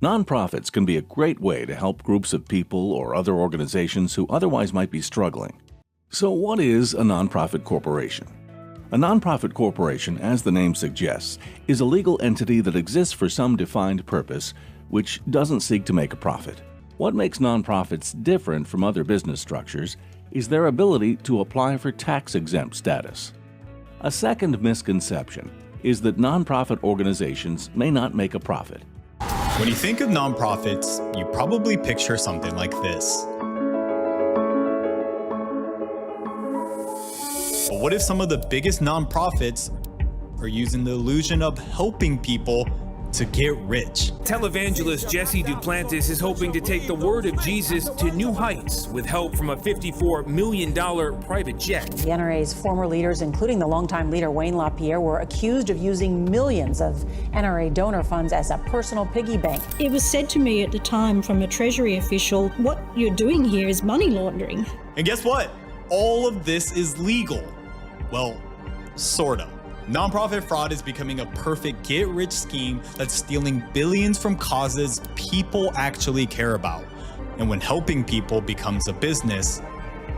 Nonprofits can be a great way to help groups of people or other organizations who otherwise might be struggling. So what is a nonprofit corporation? A nonprofit corporation, as the name suggests, is a legal entity that exists for some defined purpose, which doesn't seek to make a profit. What makes nonprofits different from other business structures is their ability to apply for tax-exempt status. A second misconception is that nonprofit organizations may not make a profit. When you think of nonprofits, you probably picture something like this. But what if some of the biggest nonprofits are using the illusion of helping people to get rich? Televangelist Jesse Duplantis is hoping to take the word of Jesus to new heights with help from a $54 million private jet. The NRA's former leaders, including the longtime leader Wayne LaPierre, were accused of using millions of NRA donor funds as a personal piggy bank. It was said to me at the time from a Treasury official, what you're doing here is money laundering. And guess what? All of this is legal. Well, sorta. Nonprofit fraud is becoming a perfect get-rich scheme that's stealing billions from causes people actually care about. And when helping people becomes a business,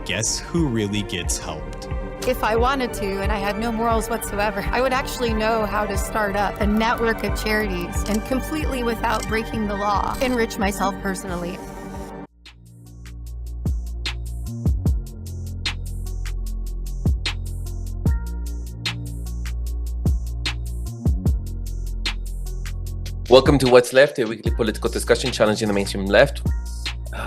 guess who really gets helped? If I wanted to, and I had no morals whatsoever, I would actually know how to start up a network of charities and completely without breaking the law, enrich myself personally. Welcome to What's Left, a weekly political discussion challenging the mainstream left.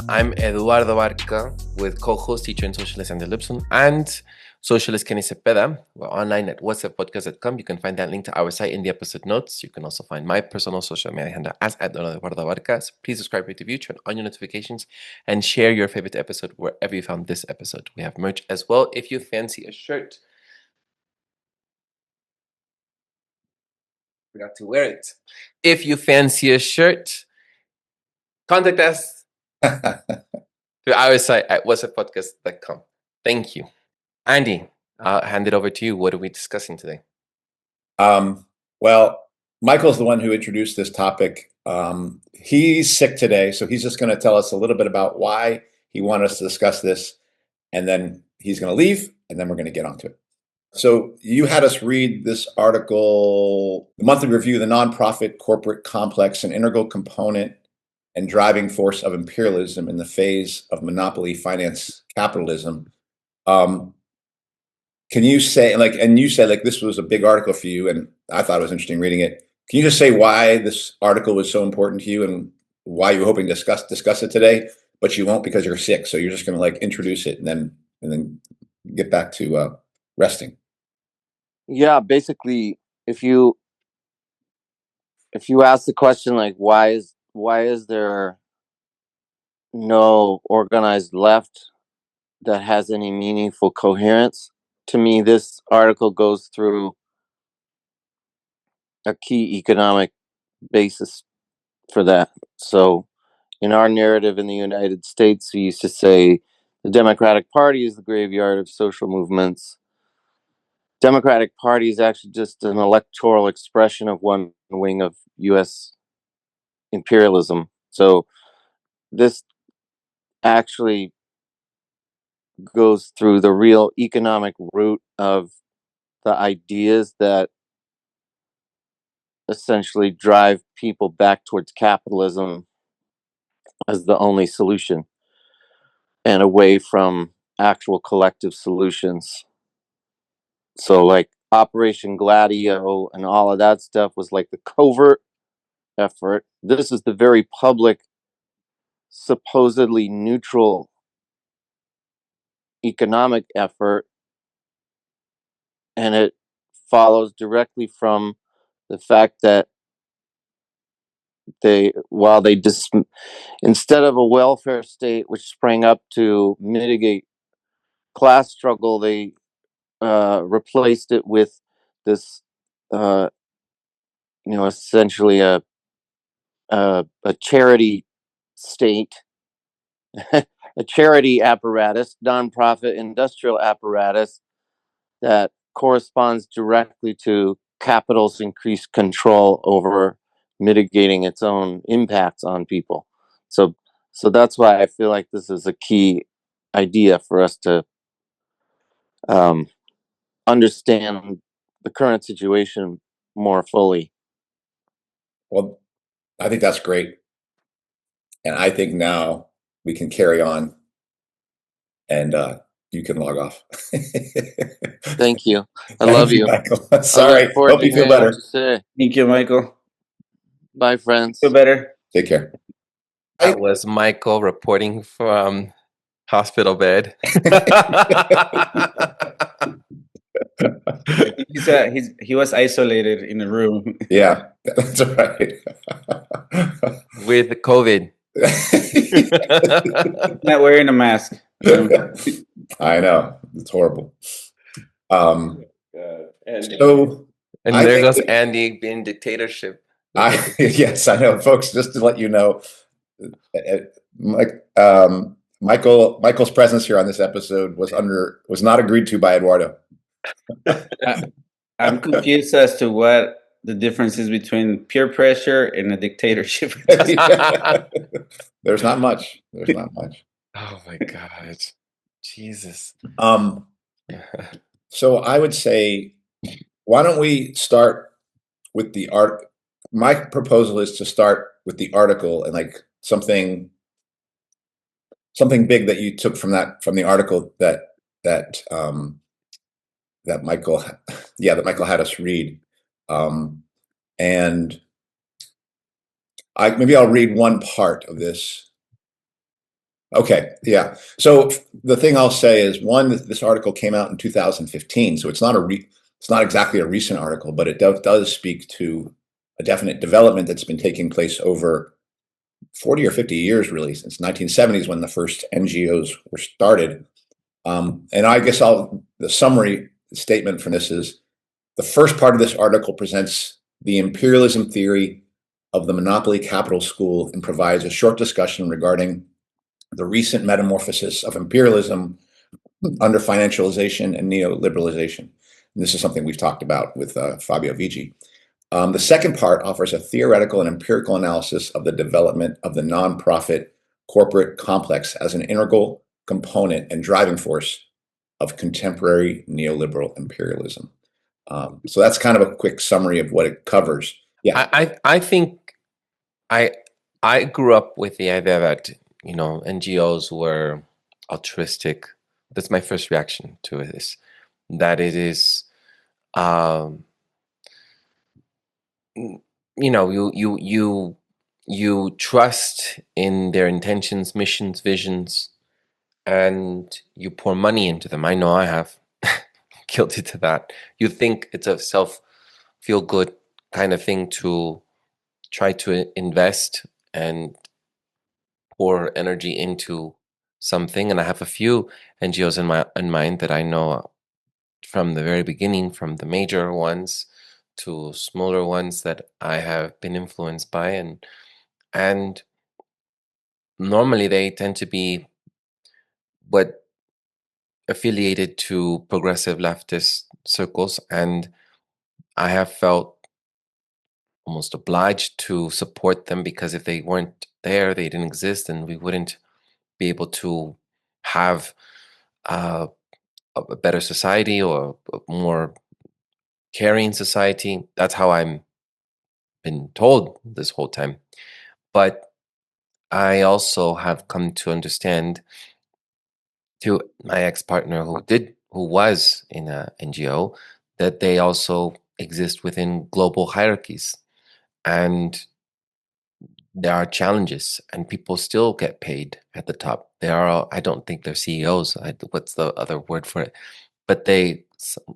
I'm Eduardo Barca with co-host, teacher and socialist Andy Lipson, and socialist Kenny Cepeda. We're online at whatsappodcast.com. You can find that link to our site in the episode notes. You can also find my personal social media handle as Eduardo Barca. So please subscribe, rate, review, turn on your notifications, and share your favorite episode wherever you found this episode. We have merch as well if you fancy a shirt. Forgot to wear it. If you fancy a shirt, contact us through our site at whatsappodcast.com. Thank you. Andy, I'll hand it over to you. What are we discussing today? Well, Michael's the one who introduced this topic. He's sick today, so he's just going to tell us a little bit about why he wanted us to discuss this, and then he's going to leave, and then we're going to get onto it. So you had us read this article, The Monthly Review, The Nonprofit Corporate Complex, an Integral Component and Driving Force of Imperialism in the Phase of Monopoly Finance Capitalism. Can you say, and you said this was a big article for you, and I thought it was interesting reading it. Can you just say why this article was so important to you and why you were hoping to discuss it today, but you won't because you're sick? So you're just going to introduce it and then get back to resting. Yeah, basically, if you ask the question why is there no organized left that has any meaningful coherence, to me this article goes through a key economic basis for that. So in our narrative in the United States, we used to say the Democratic Party is the graveyard of social movements. Democratic Party is actually just an electoral expression of one wing of U.S. imperialism. So this actually goes through the real economic root of the ideas that essentially drive people back towards capitalism as the only solution and away from actual collective solutions. So Operation Gladio and all of that stuff was the covert effort. This is the very public, supposedly neutral economic effort. And it follows directly from the fact that instead of a welfare state which sprang up to mitigate class struggle, they replaced it with this, essentially a charity state, a charity apparatus, nonprofit industrial apparatus that corresponds directly to capital's increased control over mitigating its own impacts on people. So that's why I feel like this is a key idea for us to understand the current situation more fully. Well, I think that's great. And I think now we can carry on, and you can log off. Thank you. I Thank love you. Michael. I Sorry. look forward Hope to you feel hearing what better. you say. Thank you, Michael. Bye, friends. Feel better. Take care. That was Michael reporting from hospital bed. He was isolated in a room. Yeah, that's right. With COVID. Not wearing a mask. I know, it's horrible. And I there think goes Andy being dictatorship. yes, I know, folks. Just to let you know, Michael's presence here on this episode was not agreed to by Eduardo. I'm confused as to what the difference is between peer pressure and a dictatorship. There's not much. There's not much. Oh my God, Jesus. So I would say, why don't we start with the art? My proposal is to start with the article and like something big that you took from the article that Michael had us read, and maybe I'll read one part of this. Okay, yeah. So the thing I'll say is, one, this article came out in 2015, so it's not exactly a recent article, but it does speak to a definite development that's been taking place over 40 or 50 years, really, since 1970s when the first NGOs were started. And I guess the summary statement from this is, the first part of this article presents the imperialism theory of the monopoly capital school and provides a short discussion regarding the recent metamorphosis of imperialism under financialization and neoliberalization. And this is something we've talked about with Fabio Vigi. The second part offers a theoretical and empirical analysis of the development of the nonprofit corporate complex as an integral component and driving force of contemporary neoliberal imperialism. So that's kind of a quick summary of what it covers. Yeah, I think I grew up with the idea that NGOs were altruistic. That's my first reaction to this. That it is, you trust in their intentions, missions, visions, and you pour money into them. I know I have. Guilty to that. You think it's a feel-good kind of thing to try to invest and pour energy into something. And I have a few NGOs in mind that I know from the very beginning, from the major ones to smaller ones that I have been influenced by, and normally they tend to be affiliated to progressive leftist circles, and I have felt almost obliged to support them, because if they weren't there, they didn't exist, and we wouldn't be able to have a better society or a more caring society. That's how I'm been told this whole time. But I also have come to understand, through my ex-partner who was in a NGO, that they also exist within global hierarchies, and there are challenges, and people still get paid at the top. I don't think they're CEOs. What's the other word for it? But I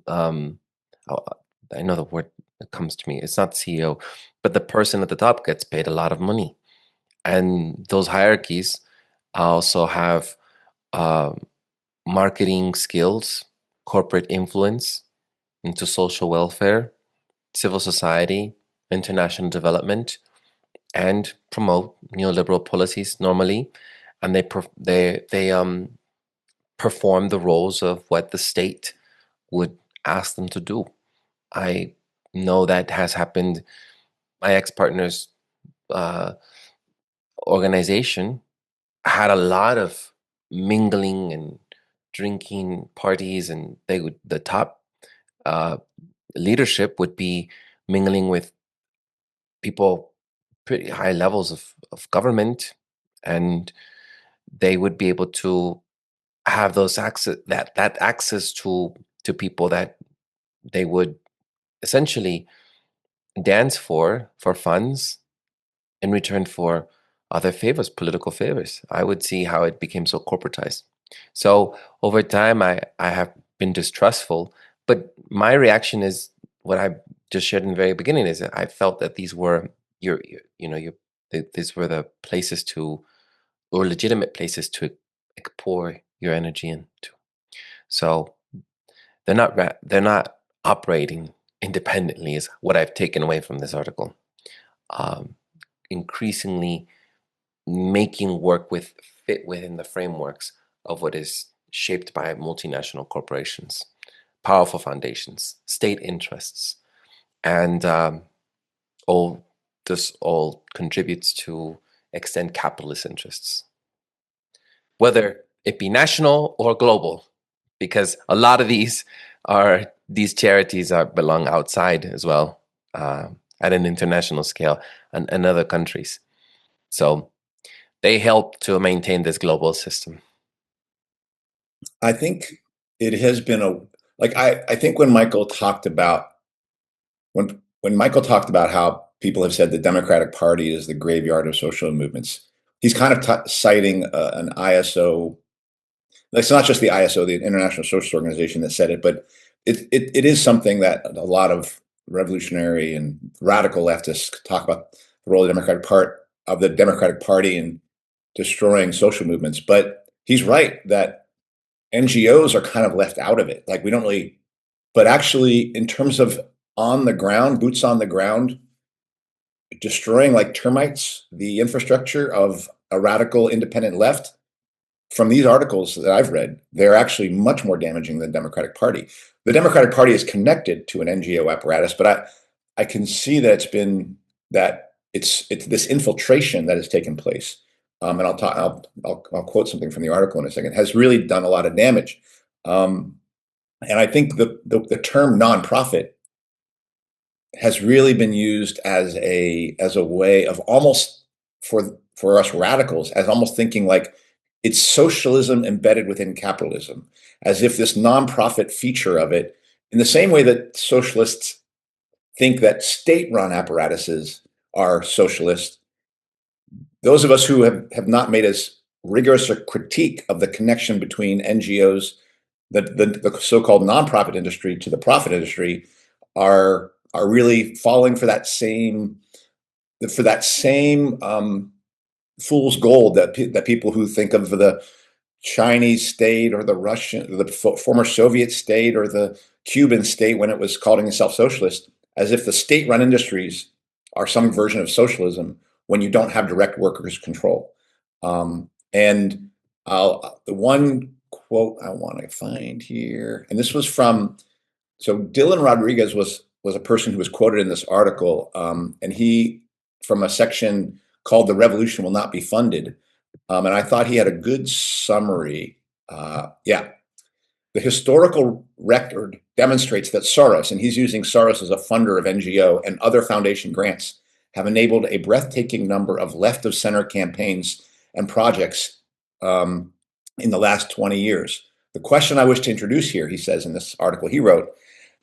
know the word that comes to me. It's not CEO, but the person at the top gets paid a lot of money. And those hierarchies also have marketing skills, corporate influence into social welfare, civil society, international development, and promote neoliberal policies normally. And they perform the roles of what the state would ask them to do. I know that has happened my ex-partner's organization had a lot of mingling and drinking parties, and the top leadership would be mingling with people pretty high levels of government, and they would be able to have those that access to people that they would essentially dance for funds in return for other favors, political favors. I would see how it became so corporatized. So over time, I have been distrustful, but my reaction is what I just shared in the very beginning, is that I felt that these were these were the places to, or legitimate places to pour your energy into. So they're not operating independently, is what I've taken away from this article. Increasingly making work fit within the frameworks of what is shaped by multinational corporations, powerful foundations, state interests, and this all contributes to extend capitalist interests, whether it be national or global, because a lot of these charities belong outside as well, at an international scale, and other countries. So they help to maintain this global system. I think it has been I think when Michael talked about how people have said the Democratic Party is the graveyard of social movements, he's kind of citing an ISO. It's not just the ISO, the International Socialist Organization, that said it, but it is something that a lot of revolutionary and radical leftists talk about, the role of the Democratic Party in destroying social movements. But he's right that NGOs are kind of left out of it. Like, we don't really, but actually, in terms of on the ground, boots on the ground, destroying like termites the infrastructure of a radical independent left, from these articles that I've read, they're actually much more damaging than the Democratic Party. The Democratic Party is connected to an NGO apparatus, but I can see that it's this infiltration that has taken place. And I'll quote something from the article in a second, has really done a lot of damage. And I think the term nonprofit has really been used as a way of almost, for us radicals, as almost thinking like it's socialism embedded within capitalism, as if this nonprofit feature of it, in the same way that socialists think that state-run apparatuses are socialist, those of us who have not made as rigorous a critique of the connection between NGOs, the so-called nonprofit industry, to the profit industry, are really falling for that same fool's gold that people who think of the Chinese state or the former Soviet state or the Cuban state, when it was calling itself socialist, as if the state-run industries are some version of socialism when you don't have direct workers' control. And the one quote I want to find here, and this was from, so Dylan Rodriguez was a person who was quoted in this article, and he, from a section called "The Revolution Will Not Be Funded," and I thought he had a good summary. The historical record demonstrates that Soros, and he's using Soros as a funder of NGO and other foundation grants, have enabled a breathtaking number of left-of-center campaigns and projects in the last 20 years. The question I wish to introduce here, he says in this article he wrote,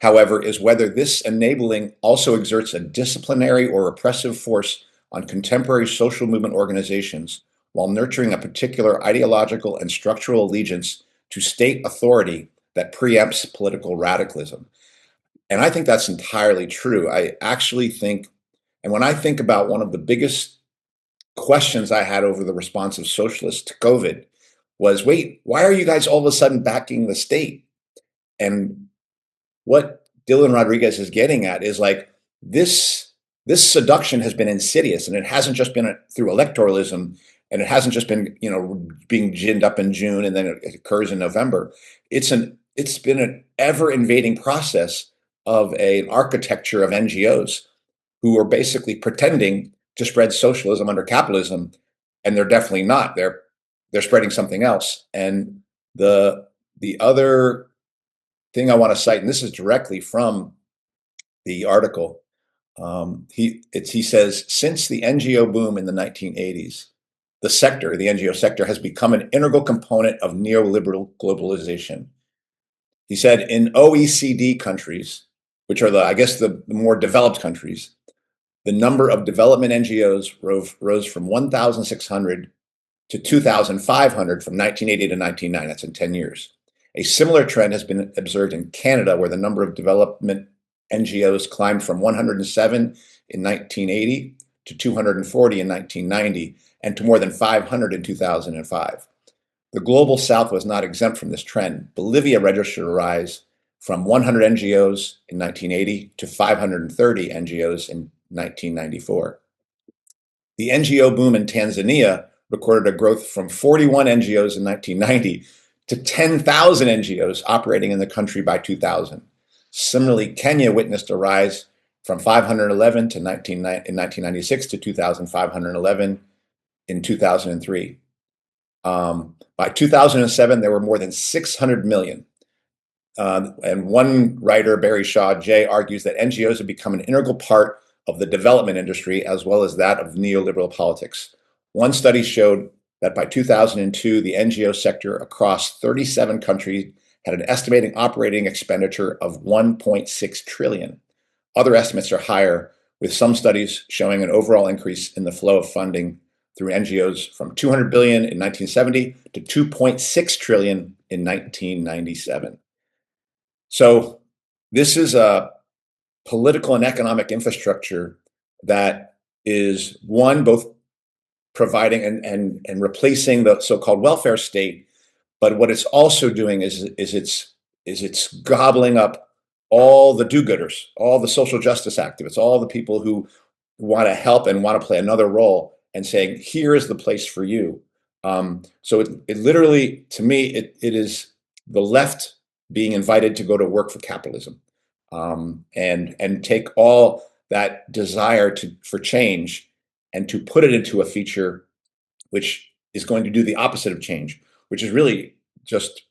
however, is whether this enabling also exerts a disciplinary or repressive force on contemporary social movement organizations while nurturing a particular ideological and structural allegiance to state authority that preempts political radicalism. And I think that's entirely true. I actually think, and when I think about one of the biggest questions I had over the response of socialists to COVID was, wait, why are you guys all of a sudden backing the state? And what Dylan Rodriguez is getting at is like, this seduction has been insidious, and it hasn't just been through electoralism, and it hasn't just been, being ginned up in June and then it occurs in November. It's been an ever invading process of an architecture of NGOs who are basically pretending to spread socialism under capitalism, and they're definitely not. They're spreading something else. And the other thing I want to cite, and this is directly from the article, he says, since the NGO boom in the 1980s, the NGO sector has become an integral component of neoliberal globalization. He said in OECD countries, which are the more developed countries, the number of development NGOs rose from 1,600 to 2,500 from 1980 to 1990. That's in 10 years. A similar trend has been observed in Canada, where the number of development NGOs climbed from 107 in 1980 to 240 in 1990, and to more than 500 in 2005. The Global South was not exempt from this trend. Bolivia registered a rise from 100 NGOs in 1980 to 530 NGOs in 1994. The NGO boom in Tanzania recorded a growth from 41 NGOs in 1990 to 10,000 NGOs operating in the country by 2000. Similarly, Kenya witnessed a rise from 511 in 1996 to 2,511 in 2003. By 2007, there were more than 600 million. And one writer, Barry Shaw J., argues that NGOs have become an integral part of the development industry as well as that of neoliberal politics. One study showed that by 2002, the NGO sector across 37 countries had an estimated operating expenditure of 1.6 trillion. Other estimates are higher, with some studies showing an overall increase in the flow of funding through NGOs from 200 billion in 1970 to 2.6 trillion in 1997. So this is a political and economic infrastructure that is, one, both providing and replacing the so-called welfare state, but what it's also doing is it's gobbling up all the do-gooders, all the social justice activists, all the people who want to help and want to play another role, and saying, here is the place for you. So it literally, to me, it is the left being invited to go to work for capitalism, and take all that desire for change and to put it into a feature which is going to do the opposite of change, which is really just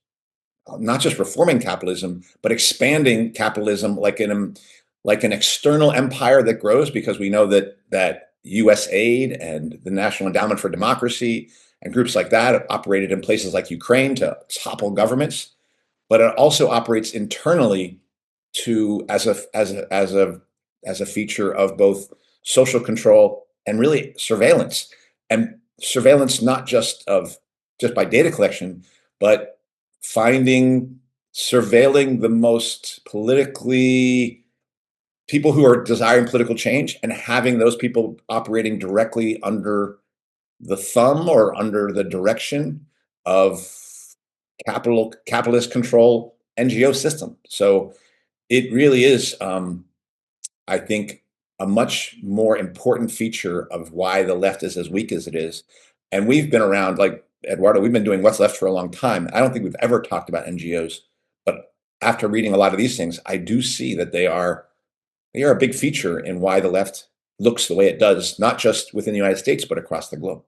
not just reforming capitalism, but expanding capitalism like an external empire that grows, because we know that U.S. aid and the National Endowment for Democracy and groups like that have operated in places like Ukraine to topple governments, but it also operates internally as a feature of both social control and really surveillance, and surveillance not just by data collection, but surveilling the most people who are desiring political change, and having those people operating directly under the thumb or under the direction of capitalist control NGO system. So it really is, I think, a much more important feature of why the left is as weak as it is. And we've been around, like Eduardo, we've been doing What's Left for a long time. I don't think we've ever talked about NGOs, but after reading a lot of these things, I do see that they are a big feature in why the left looks the way it does, not just within the United States, but across the globe.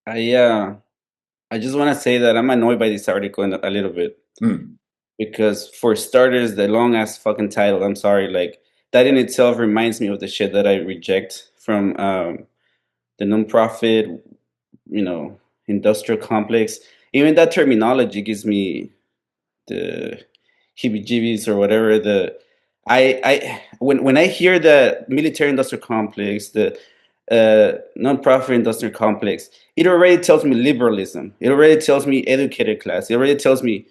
I just want to say that I'm annoyed by this article a little bit. Because for starters, the long ass fucking title, I'm sorry, like that in itself reminds me of the shit that I reject from the non-profit, industrial complex. Even that terminology gives me the heebie-jeebies or whatever. When I hear the military industrial complex, the non-profit industrial complex, it already tells me liberalism. It already tells me educated class. It already tells me,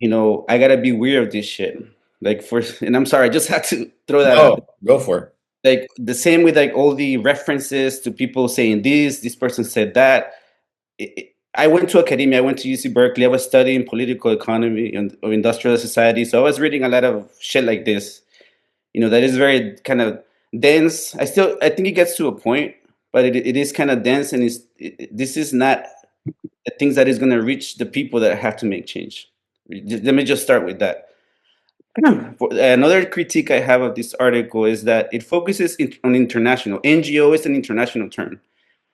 I gotta be weird of this shit. And I'm sorry, I just had to throw that out. Go for it. Like the same with like all the references to people saying this person said that. I went to academia. I went to UC Berkeley. I was studying political economy and of industrial society. So I was reading a lot of shit like this. That is very kind of dense. I think it gets to a point, but it is kind of dense, and this is not the things that is going to reach the people that have to make change. Let me just start with that. Another critique I have of this article is that it focuses on international. NGO is an international term.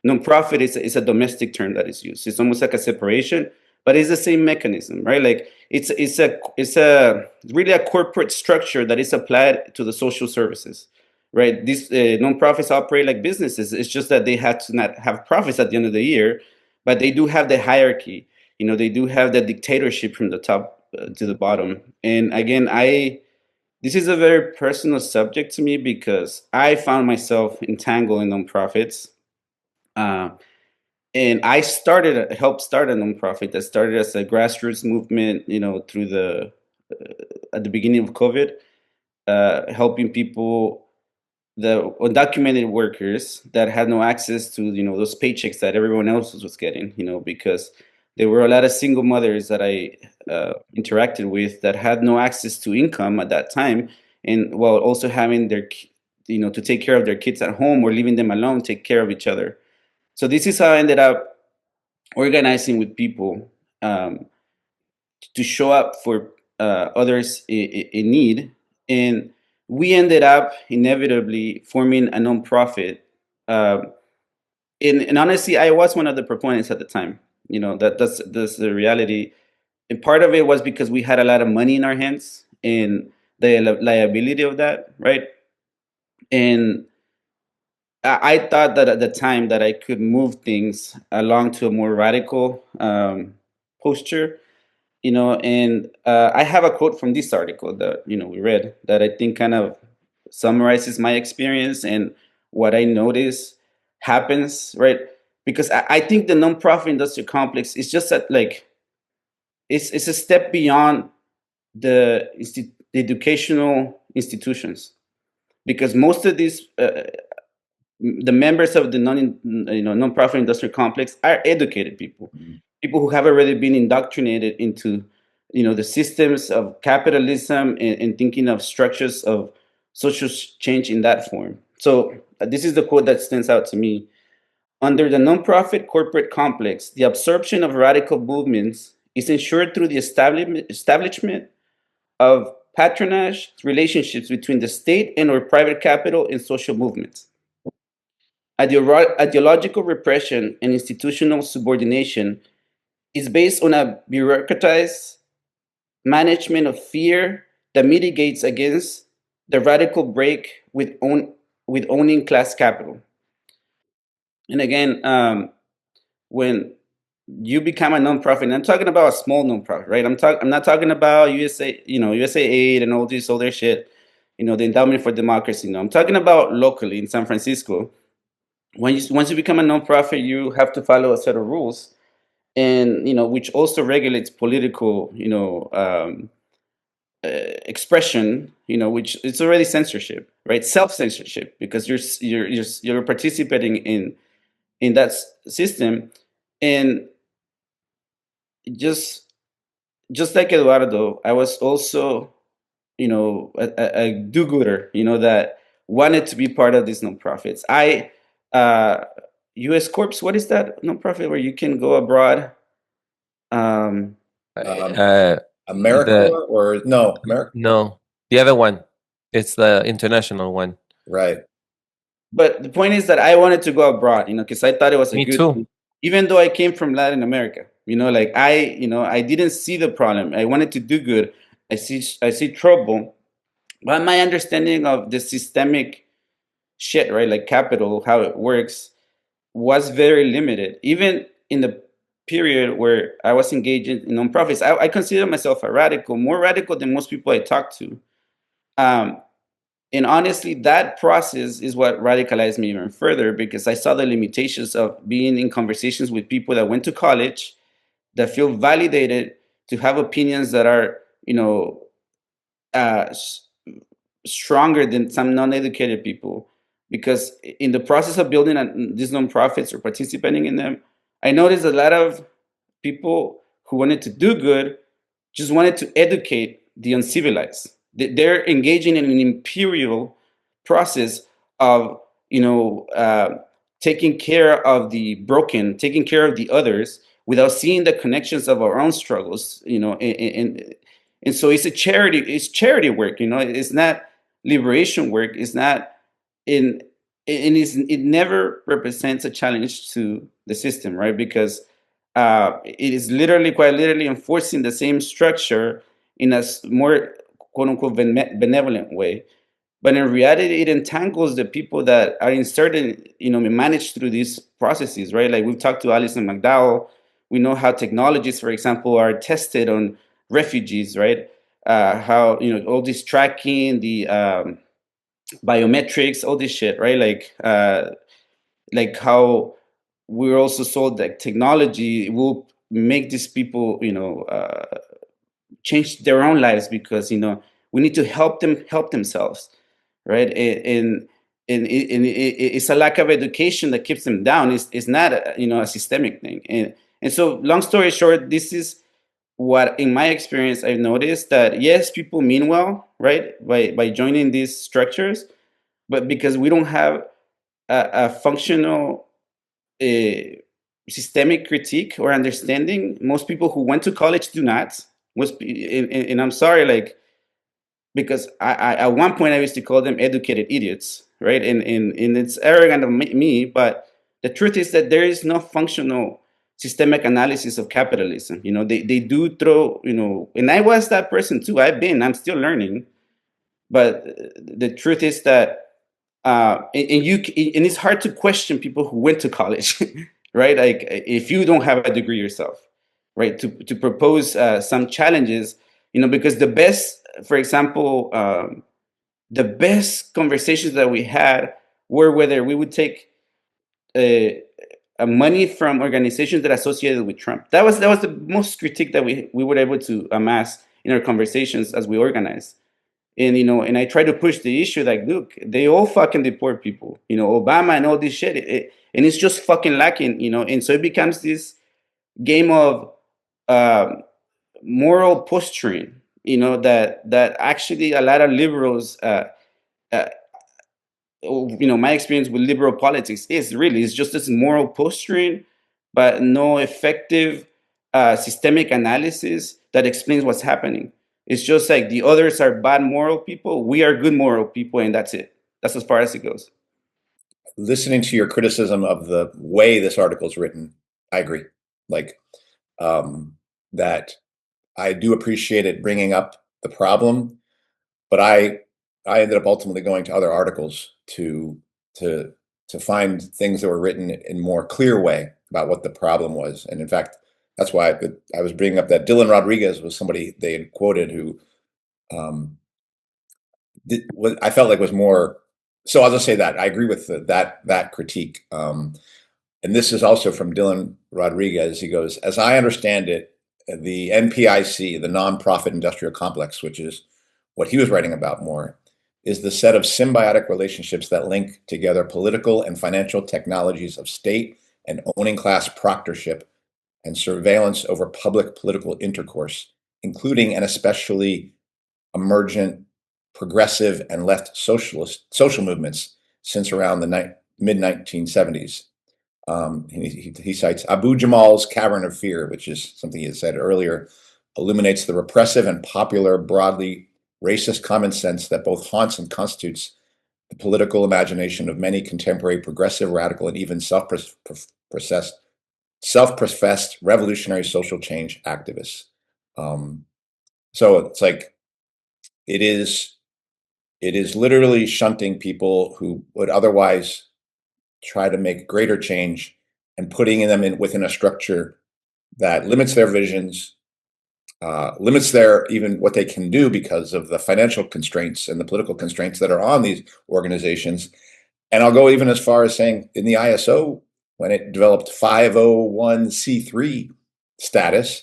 Non-profit is a domestic term that is used. It's almost like a separation, but it's the same mechanism, right? Like it's a really a corporate structure that is applied to the social services, right? These non-profits operate like businesses. It's just that they have to not have profits at the end of the year, but they do have the hierarchy. They do have the dictatorship from the top to the bottom. And again, this is a very personal subject to me because I found myself entangled in nonprofits. Uh, and I helped start a nonprofit that started as a grassroots movement, through at the beginning of COVID, helping people, the undocumented workers that had no access to, those paychecks that everyone else was getting, because there were a lot of single mothers that I interacted with that had no access to income at that time, and while also having to take care of their kids at home or leaving them alone, take care of each other. So this is how I ended up organizing with people to show up for others in need. And we ended up inevitably forming a nonprofit. And honestly, I was one of the proponents at the time. That's the reality. And part of it was because we had a lot of money in our hands and the liability of that, right? And I thought that at the time that I could move things along to a more radical posture, and I have a quote from this article that we read that I think kind of summarizes my experience and what I notice happens, right? Because I think the nonprofit industrial complex is just that, like, it's a step beyond the educational institutions, because most of these the members of the nonprofit industrial complex are educated people, people who have already been indoctrinated into the systems of capitalism, and thinking of structures of social change in that form. So this is the quote that stands out to me. Under the nonprofit corporate complex, the absorption of radical movements is ensured through the establishment of patronage relationships between the state and or private capital and social movements. Ideological repression and institutional subordination is based on a bureaucratized management of fear that mitigates against the radical break with owning class capital. And again, when you become a nonprofit, and I'm talking about a small nonprofit, right? I'm not talking about USA Aid and all this other shit, the Endowment for Democracy. No, I'm talking about locally in San Francisco. Once you become a nonprofit, you have to follow a set of rules, and which also regulates political, expression, which it's already censorship, right? Self censorship, because you're participating in that system, and just like Eduardo, I was also, a do-gooder, that wanted to be part of these nonprofits. U.S. Corps, what is that nonprofit where you can go abroad? America or no? America? No, the other one. It's the international one. Right. But the point is that I wanted to go abroad, because I thought it was Me a good too. thing. Even though I came from Latin America, like I didn't see the problem. I wanted to do good. I see trouble, but my understanding of the systemic shit, right, like capital, how it works, was very limited. Even in the period where I was engaged in nonprofits, I consider myself a radical, more radical than most people I talk to. And honestly, that process is what radicalized me even further, because I saw the limitations of being in conversations with people that went to college, that feel validated to have opinions that are, uh, stronger than some non-educated people. Because in the process of building these nonprofits or participating in them, I noticed a lot of people who wanted to do good just wanted to educate the uncivilized. They're engaging in an imperial process of, taking care of the broken, taking care of the others, without seeing the connections of our own struggles, And so it's charity work, it's not liberation work. It's not in, it never represents a challenge to the system, right? Because it is quite literally enforcing the same structure in a more quote unquote benevolent way. But in reality, it entangles the people that are inserted, managed through these processes, right? Like we've talked to Alison McDowell. We know how technologies, for example, are tested on refugees, right? How, all this tracking, the biometrics, all this shit, right? Like how we're also sold that technology will make these people, change their own lives because, we need to help them help themselves, right? And it's a lack of education that keeps them down. It's not a systemic thing. And so long story short, this is what in my experience I've noticed, that yes, people mean well, right, by joining these structures, but because we don't have a functional systemic critique or understanding, most people who went to college do not. And I'm sorry, like, because I at one point I used to call them educated idiots, right? And it's arrogant of me, but the truth is that there is no functional systemic analysis of capitalism. They do throw, and I was that person too. I'm still learning, but the truth is that and it's hard to question people who went to college, right? Like if you don't have a degree yourself, right? To propose some challenges, because the best, for example, the best conversations that we had were whether we would take money from organizations that associated with Trump. That was the most critique that we were able to amass in our conversations as we organized. And I try to push the issue like, look, they all fucking deport people, Obama and all this shit, and it's just fucking lacking, and so it becomes this game of moral posturing, that actually a lot of liberals, uh, my experience with liberal politics it's just this moral posturing, but no effective systemic analysis that explains what's happening. It's just like the others are bad moral people, we are good moral people, and that's it. That's as far as it goes. Listening to your criticism of the way this article is written, I agree. Like that, I do appreciate it bringing up the problem, but I ended up ultimately going to other articles to find things that were written in a more clear way about what the problem was. And in fact, that's why I was bringing up that Dylan Rodriguez was somebody they had quoted who what I felt like was more. So I'll just say that I agree with that critique. And this is also from Dylan Rodriguez. He goes, as I understand it, the NPIC, the nonprofit industrial complex, which is what he was writing about more, is the set of symbiotic relationships that link together political and financial technologies of state and owning class proctorship and surveillance over public political intercourse, including and especially emergent progressive and left social movements since around the mid 1970s. He cites Abu Jamal's Cavern of Fear, which is something he had said earlier, illuminates the repressive and popular, broadly racist common sense that both haunts and constitutes the political imagination of many contemporary progressive, radical, and even self-professed revolutionary social change activists. So it's like it is literally shunting people who would otherwise try to make greater change and putting them within a structure that limits their visions, limits their even what they can do because of the financial constraints and the political constraints that are on these organizations. And I'll go even as far as saying in the ISO, when it developed 501c3 status,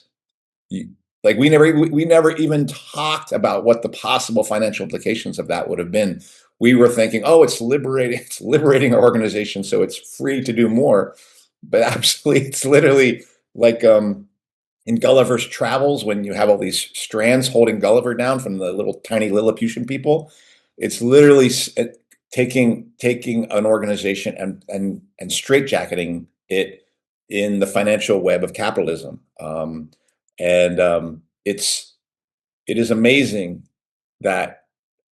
like we never even talked about what the possible financial implications of that would have been. We were thinking, oh, it's liberating our organization, so it's free to do more. But absolutely, it's literally like in Gulliver's Travels, when you have all these strands holding Gulliver down from the little tiny Lilliputian people. It's literally taking an organization and straitjacketing it in the financial web of capitalism. And it's it is amazing that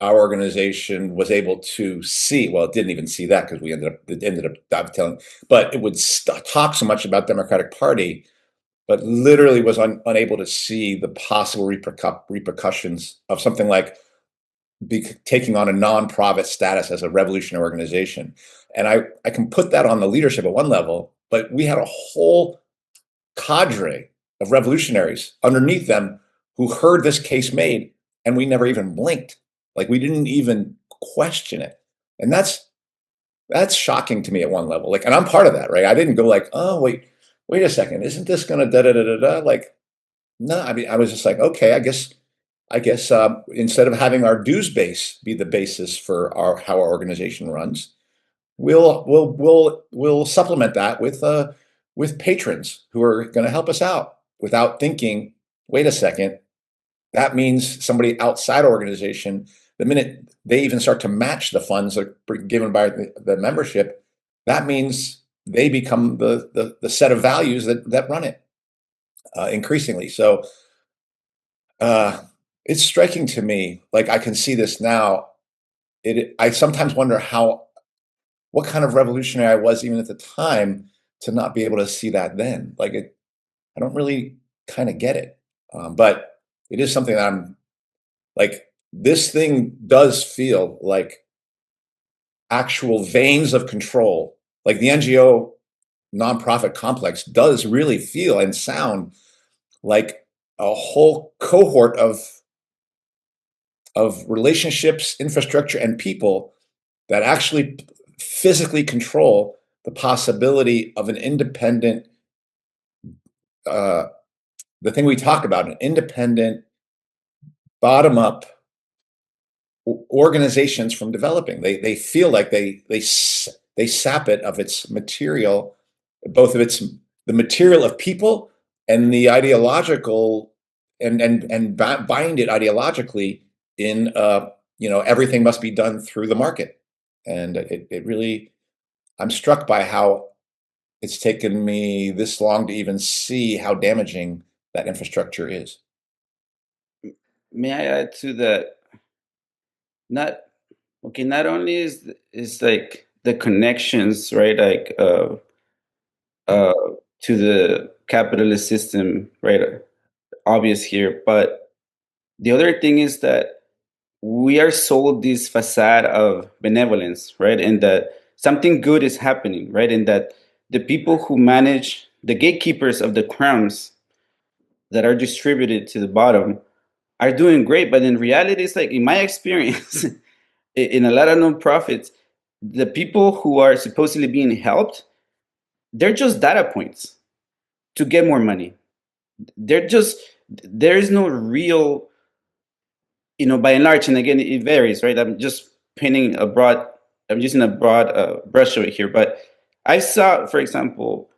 our organization was able to see, well, it didn't even see that because it ended up dovetailing, but it would talk so much about Democratic Party, but literally was unable to see the possible repercussions of something like taking on a non-profit status as a revolutionary organization. And I can put that on the leadership at one level, but we had a whole cadre of revolutionaries underneath them who heard this case made, and we never even blinked. Like, we didn't even question it. And that's shocking to me at one level. Like, and I'm part of that, right? I didn't go like, oh, wait a second, isn't this gonna da-da-da-da-da? Like, no, I mean, I was just like, okay, I guess instead of having our dues base be the basis for how our organization runs, we'll supplement that with patrons who are going to help us out without thinking, wait a second, that means somebody outside organization, the minute they even start to match the funds that are given by the membership, that means they become the set of values that run it increasingly. So it's striking to me, like, I can see this now. I sometimes wonder what kind of revolutionary I was even at the time to not be able to see that then. Like, I don't really kind of get it. But it is something that I'm like, this thing does feel like actual veins of control. Like, the NGO nonprofit complex does really feel and sound like a whole cohort of relationships, infrastructure, and people that actually physically control the possibility of an independent, the thing we talk about, an independent, bottom-up organizations from developing. They feel like they sap it of its material, both of the material of people and the ideological, and bind it ideologically in everything must be done through the market. And it really, I'm struck by how it's taken me this long to even see how damaging that infrastructure is. May I add to that? Not okay. Not only is like the connections, right? Like to the capitalist system, right? Obvious here, but the other thing is that we are sold this facade of benevolence, right? And that something good is happening, right? And that the people who manage, the gatekeepers of the crumbs that are distributed to the bottom, are doing great. But in reality, it's like, in my experience, in a lot of nonprofits, the people who are supposedly being helped, they're just data points to get more money. There is no real, by and large, and again, it varies, right? I'm using a broad brushstroke here, but I saw, for example,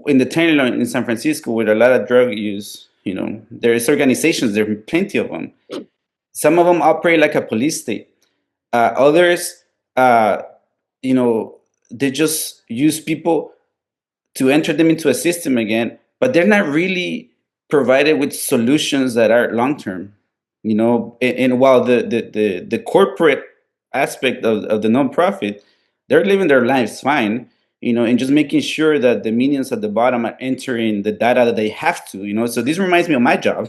in the tenderloin in San Francisco with a lot of drug use, there's organizations, there are plenty of them. Some of them operate like a police state. Others, they just use people to enter them into a system again, but they're not really provided with solutions that are long-term, and while the corporate aspect of the nonprofit, they're living their lives fine, and just making sure that the minions at the bottom are entering the data that they have to, so this reminds me of my job,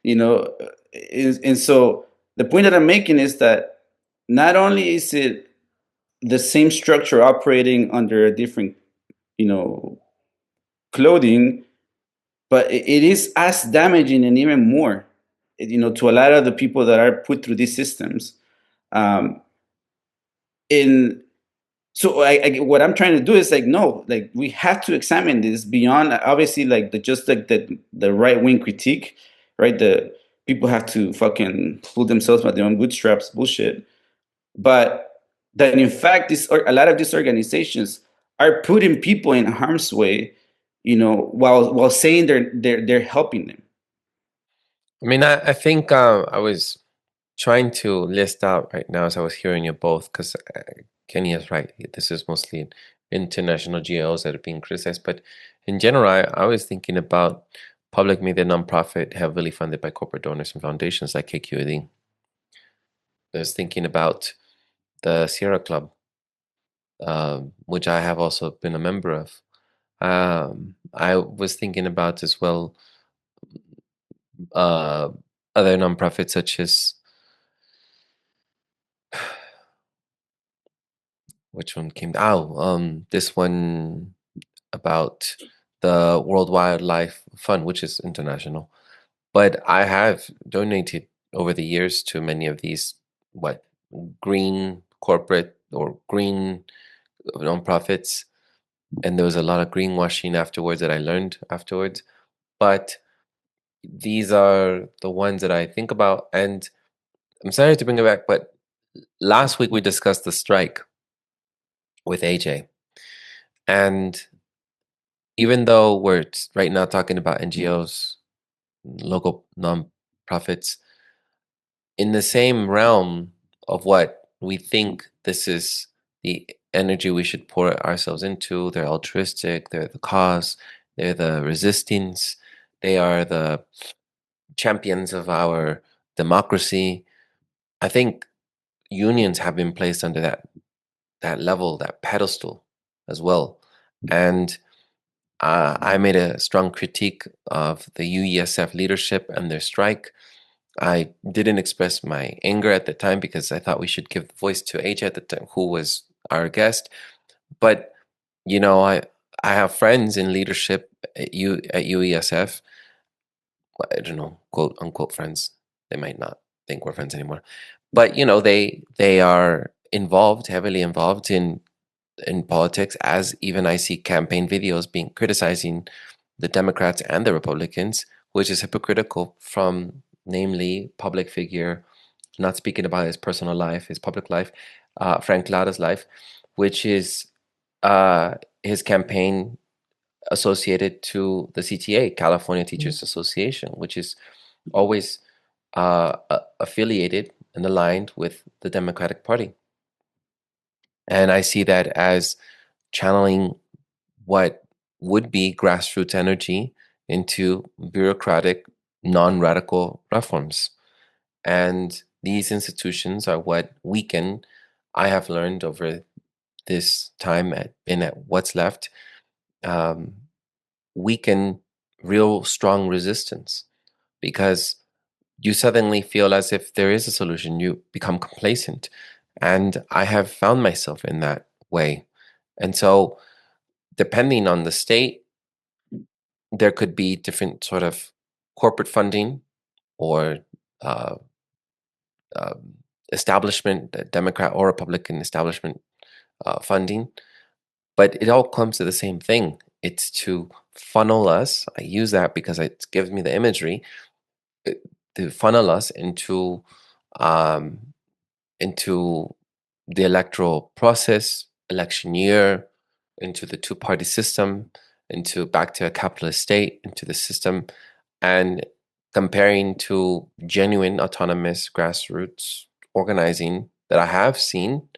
and so the point that I'm making is that not only is it the same structure operating under a different, clothing, but it is as damaging and even more, to a lot of the people that are put through these systems. In so what I'm trying to do is like, no, like, we have to examine this beyond obviously like the right wing critique, right? The people have to fucking pull themselves by their own bootstraps bullshit, but that in fact a lot of these organizations are putting people in harm's way, while saying they're helping them. I mean, I think I was trying to list out right now as I was hearing you both, because Kenny is right. This is mostly international NGOs that are being criticized. But in general, I was thinking about public media nonprofit heavily funded by corporate donors and foundations like KQED. I was thinking about the Sierra Club, which I have also been a member of. I was thinking about as well other nonprofits such as which one came? This one about the World Wildlife Fund, which is international. But I have donated over the years to many of these green corporate or green nonprofits, and there was a lot of greenwashing afterwards that I learned afterwards. But these are the ones that I think about, and I'm sorry to bring it back, but last week we discussed the strike with AJ, and even though we're right now talking about NGOs, local nonprofits, in the same realm of what we think this is the energy we should pour ourselves into, they're altruistic, they're the cause, they're the resistance, they are the champions of our democracy. I think unions have been placed under that level, that pedestal as well. And I made a strong critique of the UESF leadership and their strike. I didn't express my anger at the time because I thought we should give the voice to AJ at the time, who was our guest. But I have friends in leadership at UESF. I don't know, quote unquote friends. They might not think we're friends anymore, but they are involved, heavily involved in politics, as even I see campaign videos being criticizing the Democrats and the Republicans, which is hypocritical from namely public figure not speaking about his personal life, his public life, Frank Lada's life, which is his campaign associated to the CTA, California Teachers Association, which is always affiliated and aligned with the Democratic Party. And I see that as channeling what would be grassroots energy into bureaucratic, non-radical reforms. And these institutions are what weaken, I have learned over this time at What's Left, weaken real strong resistance, because you suddenly feel as if there is a solution. You become complacent. And I have found myself in that way. And so depending on the state, there could be different sort of corporate funding or establishment, Democrat or Republican establishment funding. But it all comes to the same thing. It's to funnel us. I use that because it gives me the imagery, to funnel us into the electoral process, election year, into the two-party system, back to a capitalist state, into the system, and comparing to genuine autonomous grassroots organizing that I have seen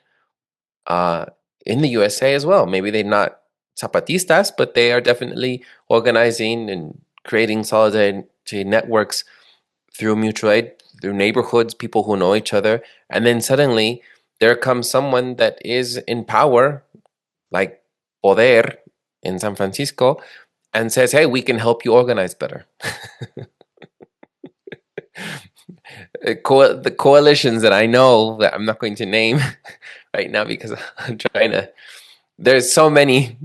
in the USA as well. Maybe they're not Zapatistas, but they are definitely organizing and creating solidarity networks through mutual aid, through neighborhoods, people who know each other. And then suddenly there comes someone that is in power, like Poder in San Francisco, and says, hey, we can help you organize better. The coalitions that I know that I'm not going to name right now because I'm trying to, there's so many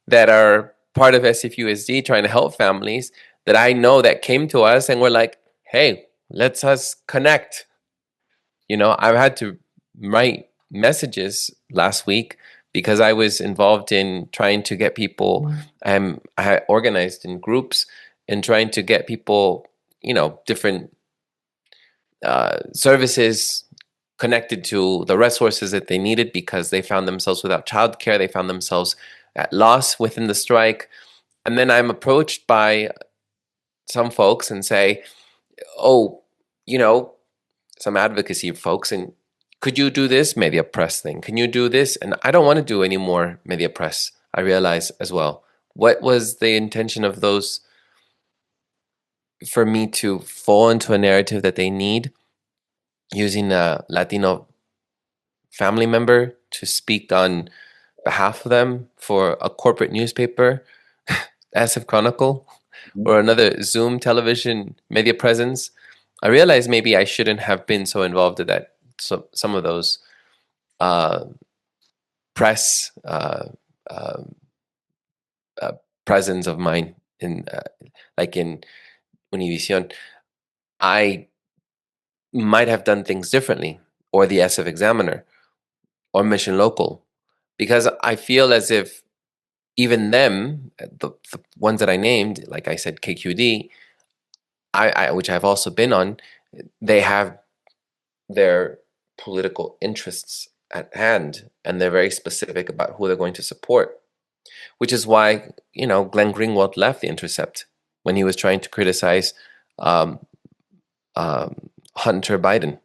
that are part of SFUSD trying to help families that I know that came to us and were like, hey, let's us connect. I've had to write messages last week because I was involved in trying to get people, I organized in groups and trying to get people, different services connected to the resources that they needed because they found themselves without childcare. They found themselves at loss within the strike. And then I'm approached by some folks and say, oh, some advocacy folks, and could you do this media press thing? Can you do this? And I don't want to do any more media press, I realize as well. What was the intention of those for me to fall into a narrative that they need, using a Latino family member to speak on behalf of them for a corporate newspaper, SF Chronicle, or another Zoom television media presence, I realized maybe I shouldn't have been so involved in that. So some of those press presence of mine in like in Univision, I might have done things differently, or the SF Examiner, or Mission Local, because I feel as if even them, the ones that I named, like I said, KQD, which I've also been on, they have their political interests at hand, and they're very specific about who they're going to support, which is why, Glenn Greenwald left The Intercept when he was trying to criticize Hunter Biden.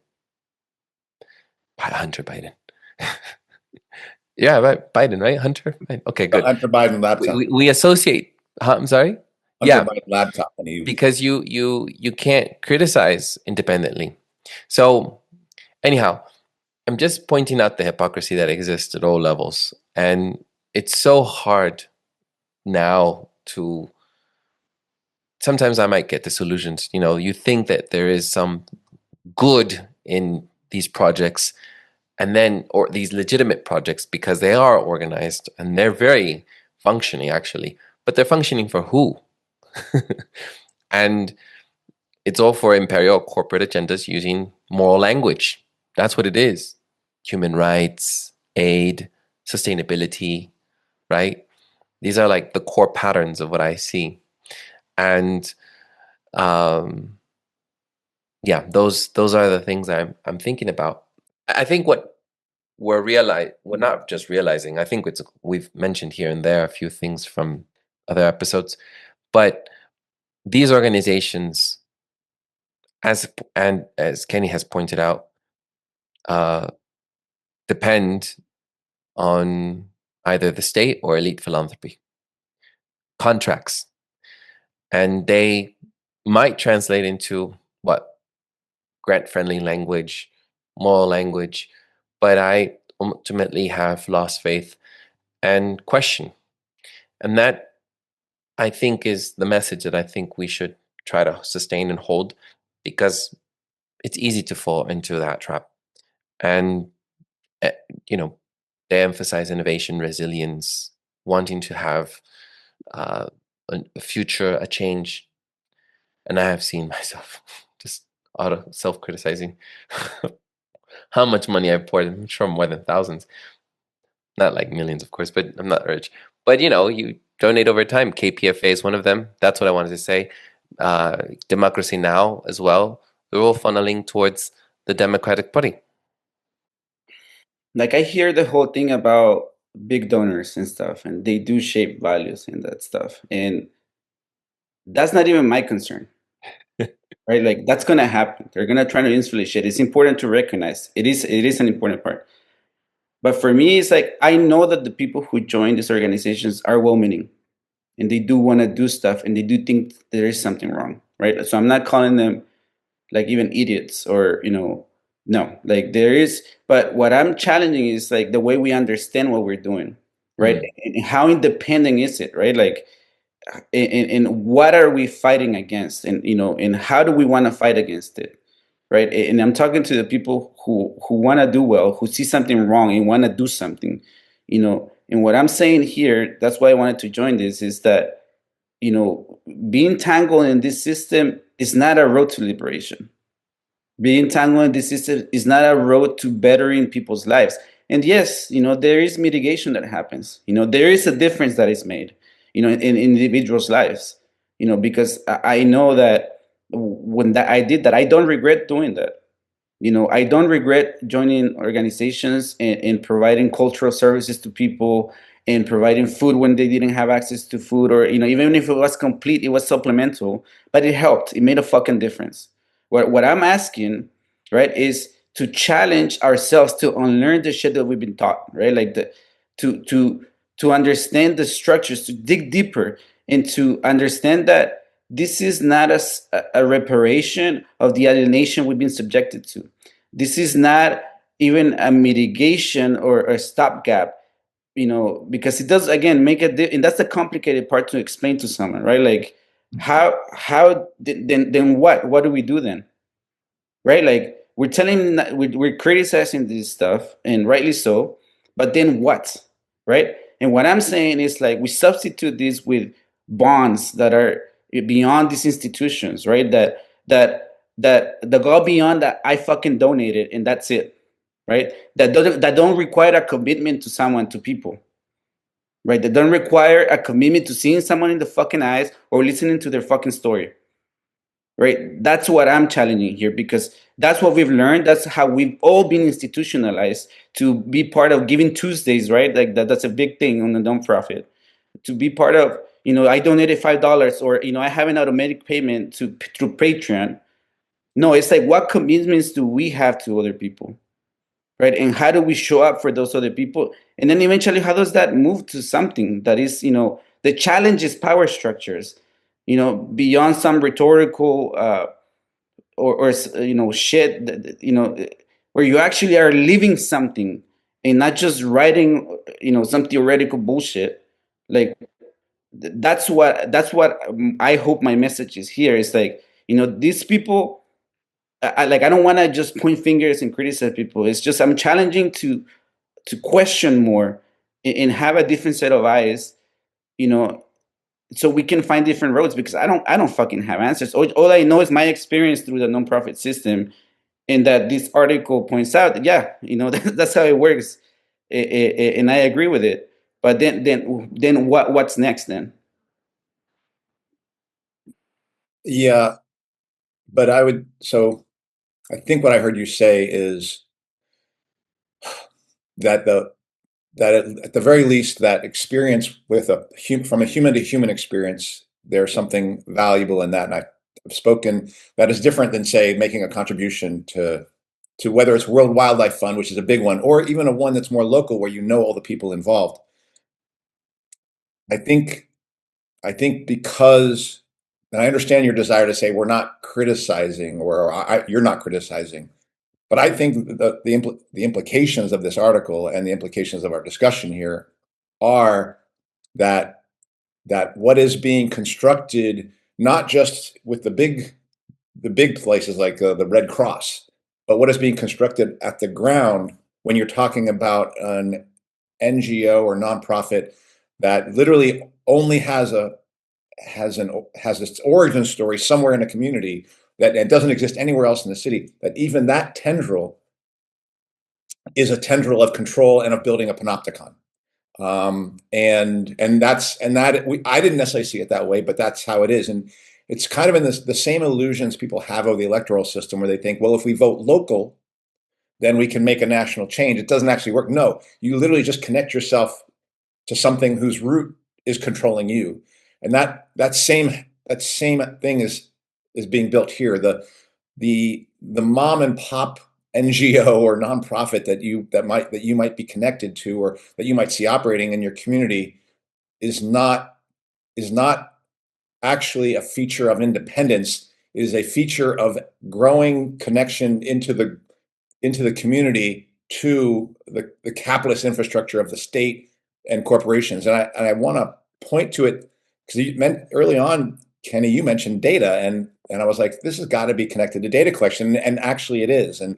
Yeah, right. Biden, right? Hunter Biden. Okay, good. Hunter Biden laptop. We associate. I'm sorry. Hunter Biden laptop. Because you can't criticize independently. So anyhow, I'm just pointing out the hypocrisy that exists at all levels, and it's so hard now to. Sometimes I might get disillusioned. You think that there is some good in these projects, and then, or these legitimate projects, because they are organized and they're very functioning actually, but they're functioning for who? And it's all for imperial corporate agendas using moral language. That's what it is. Human rights, aid, sustainability, right? These are like the core patterns of what I see. And yeah, those are the things I'm thinking about. I think what we're not just realizing, I think we've mentioned here and there a few things from other episodes, but these organizations, as Kenny has pointed out, depend on either the state or elite philanthropy contracts, and they might translate into grant-friendly language, moral language, but I ultimately have lost faith and question. And that, I think, is the message that I think we should try to sustain and hold, because it's easy to fall into that trap. And, they emphasize innovation, resilience, wanting to have a future, a change. And I have seen myself just self-criticizing how much money I've poured. I'm sure more than thousands. Not like millions, of course, but I'm not rich. But, you donate over time. KPFA is one of them. That's what I wanted to say. Democracy Now! As well. They're all funneling towards the Democratic Party. Like, I hear the whole thing about big donors and stuff, and they do shape values and that stuff. And that's not even my concern. Right? Like, that's going to happen. They're going to try to insulate shit. It's important to recognize. It is an important part. But for me, it's like, I know that the people who join these organizations are well-meaning, and they do want to do stuff, and they do think there is something wrong, right? So I'm not calling them like even idiots or, no, like there is. But what I'm challenging is like the way we understand what we're doing, right? And how independent is it, right? Like, and what are we fighting against, and and how do we want to fight against it, right? And I'm talking to the people who want to do well, who see something wrong and want to do something, and what I'm saying here, that's why I wanted to join this, is that being tangled in this system is not a road to liberation. Being tangled in this system is not a road to bettering people's lives. And yes, there is mitigation that happens. There is a difference that is made, in individuals' lives. Because I know that when I did that, I don't regret doing that. I don't regret joining organizations and providing cultural services to people, and providing food when they didn't have access to food, or even if it was complete, it was supplemental, but it helped. It made a fucking difference. What I'm asking, right, is to challenge ourselves to unlearn the shit that we've been taught, right? Like to understand the structures, to dig deeper, and to understand that this is not a reparation of the alienation we've been subjected to. This is not even a mitigation or a stopgap, because it does, again, and that's the complicated part to explain to someone, right? Like, then what do we do then? Right? Like, we're telling them we're criticizing this stuff, and rightly so, but then what? Right? And what I'm saying is, like, we substitute this with bonds that are beyond these institutions, right? That go beyond that I fucking donated and that's it, right? That don't require a commitment to someone, to people, right? That don't require a commitment to seeing someone in the fucking eyes or listening to their fucking story. Right? That's what I'm challenging here, because that's what we've learned. That's how we've all been institutionalized to be part of Giving Tuesdays, right? Like that's a big thing on the nonprofit. To be part of, I donated $5, or I have an automatic payment through Patreon. No, it's like, what commitments do we have to other people, right? And how do we show up for those other people? And then eventually, how does that move to something that is, the challenge is power structures, beyond some rhetorical or shit, where you actually are living something and not just writing, some theoretical bullshit. Like, that's what I hope my message is here. It's like, these people, I don't want to just point fingers and criticize people. It's just, I'm challenging to question more and have a different set of eyes, so we can find different roads, because I don't fucking have answers. All I know is my experience through the nonprofit system, and that this article points out, yeah, that's how it works, and I agree with it. But then what's next then? Yeah, but I think what I heard you say is that at the very least, that experience with from a human to human experience, there's something valuable in that. And I've spoken that is different than, say, making a contribution to whether it's World Wildlife Fund, which is a big one, or even a one that's more local where all the people involved. I think because, and I understand your desire to say we're not criticizing, or you're not criticizing, but I think the implications of this article and the implications of our discussion here are that what is being constructed, not just with the big places like the Red Cross, but what is being constructed at the ground when you're talking about an NGO or nonprofit that literally only has its origin story somewhere in a community, that it doesn't exist anywhere else in the city, that even that tendril is a tendril of control and of building a panopticon. I didn't necessarily see it that way, but that's how it is. And it's kind of in the same illusions people have of the electoral system, where they think, well, if we vote local, then we can make a national change. It doesn't actually work. No, you literally just connect yourself to something whose root is controlling you. And that same thing is being built here. The mom and pop NGO or nonprofit that you might be connected to, or that you might see operating in your community, is not actually a feature of independence. It is a feature of growing connection into the community, to the capitalist infrastructure of the state and corporations. And I want to point to it, because you meant early on, Kenny, you mentioned data, and I was like, this has got to be connected to data collection, and actually it is. And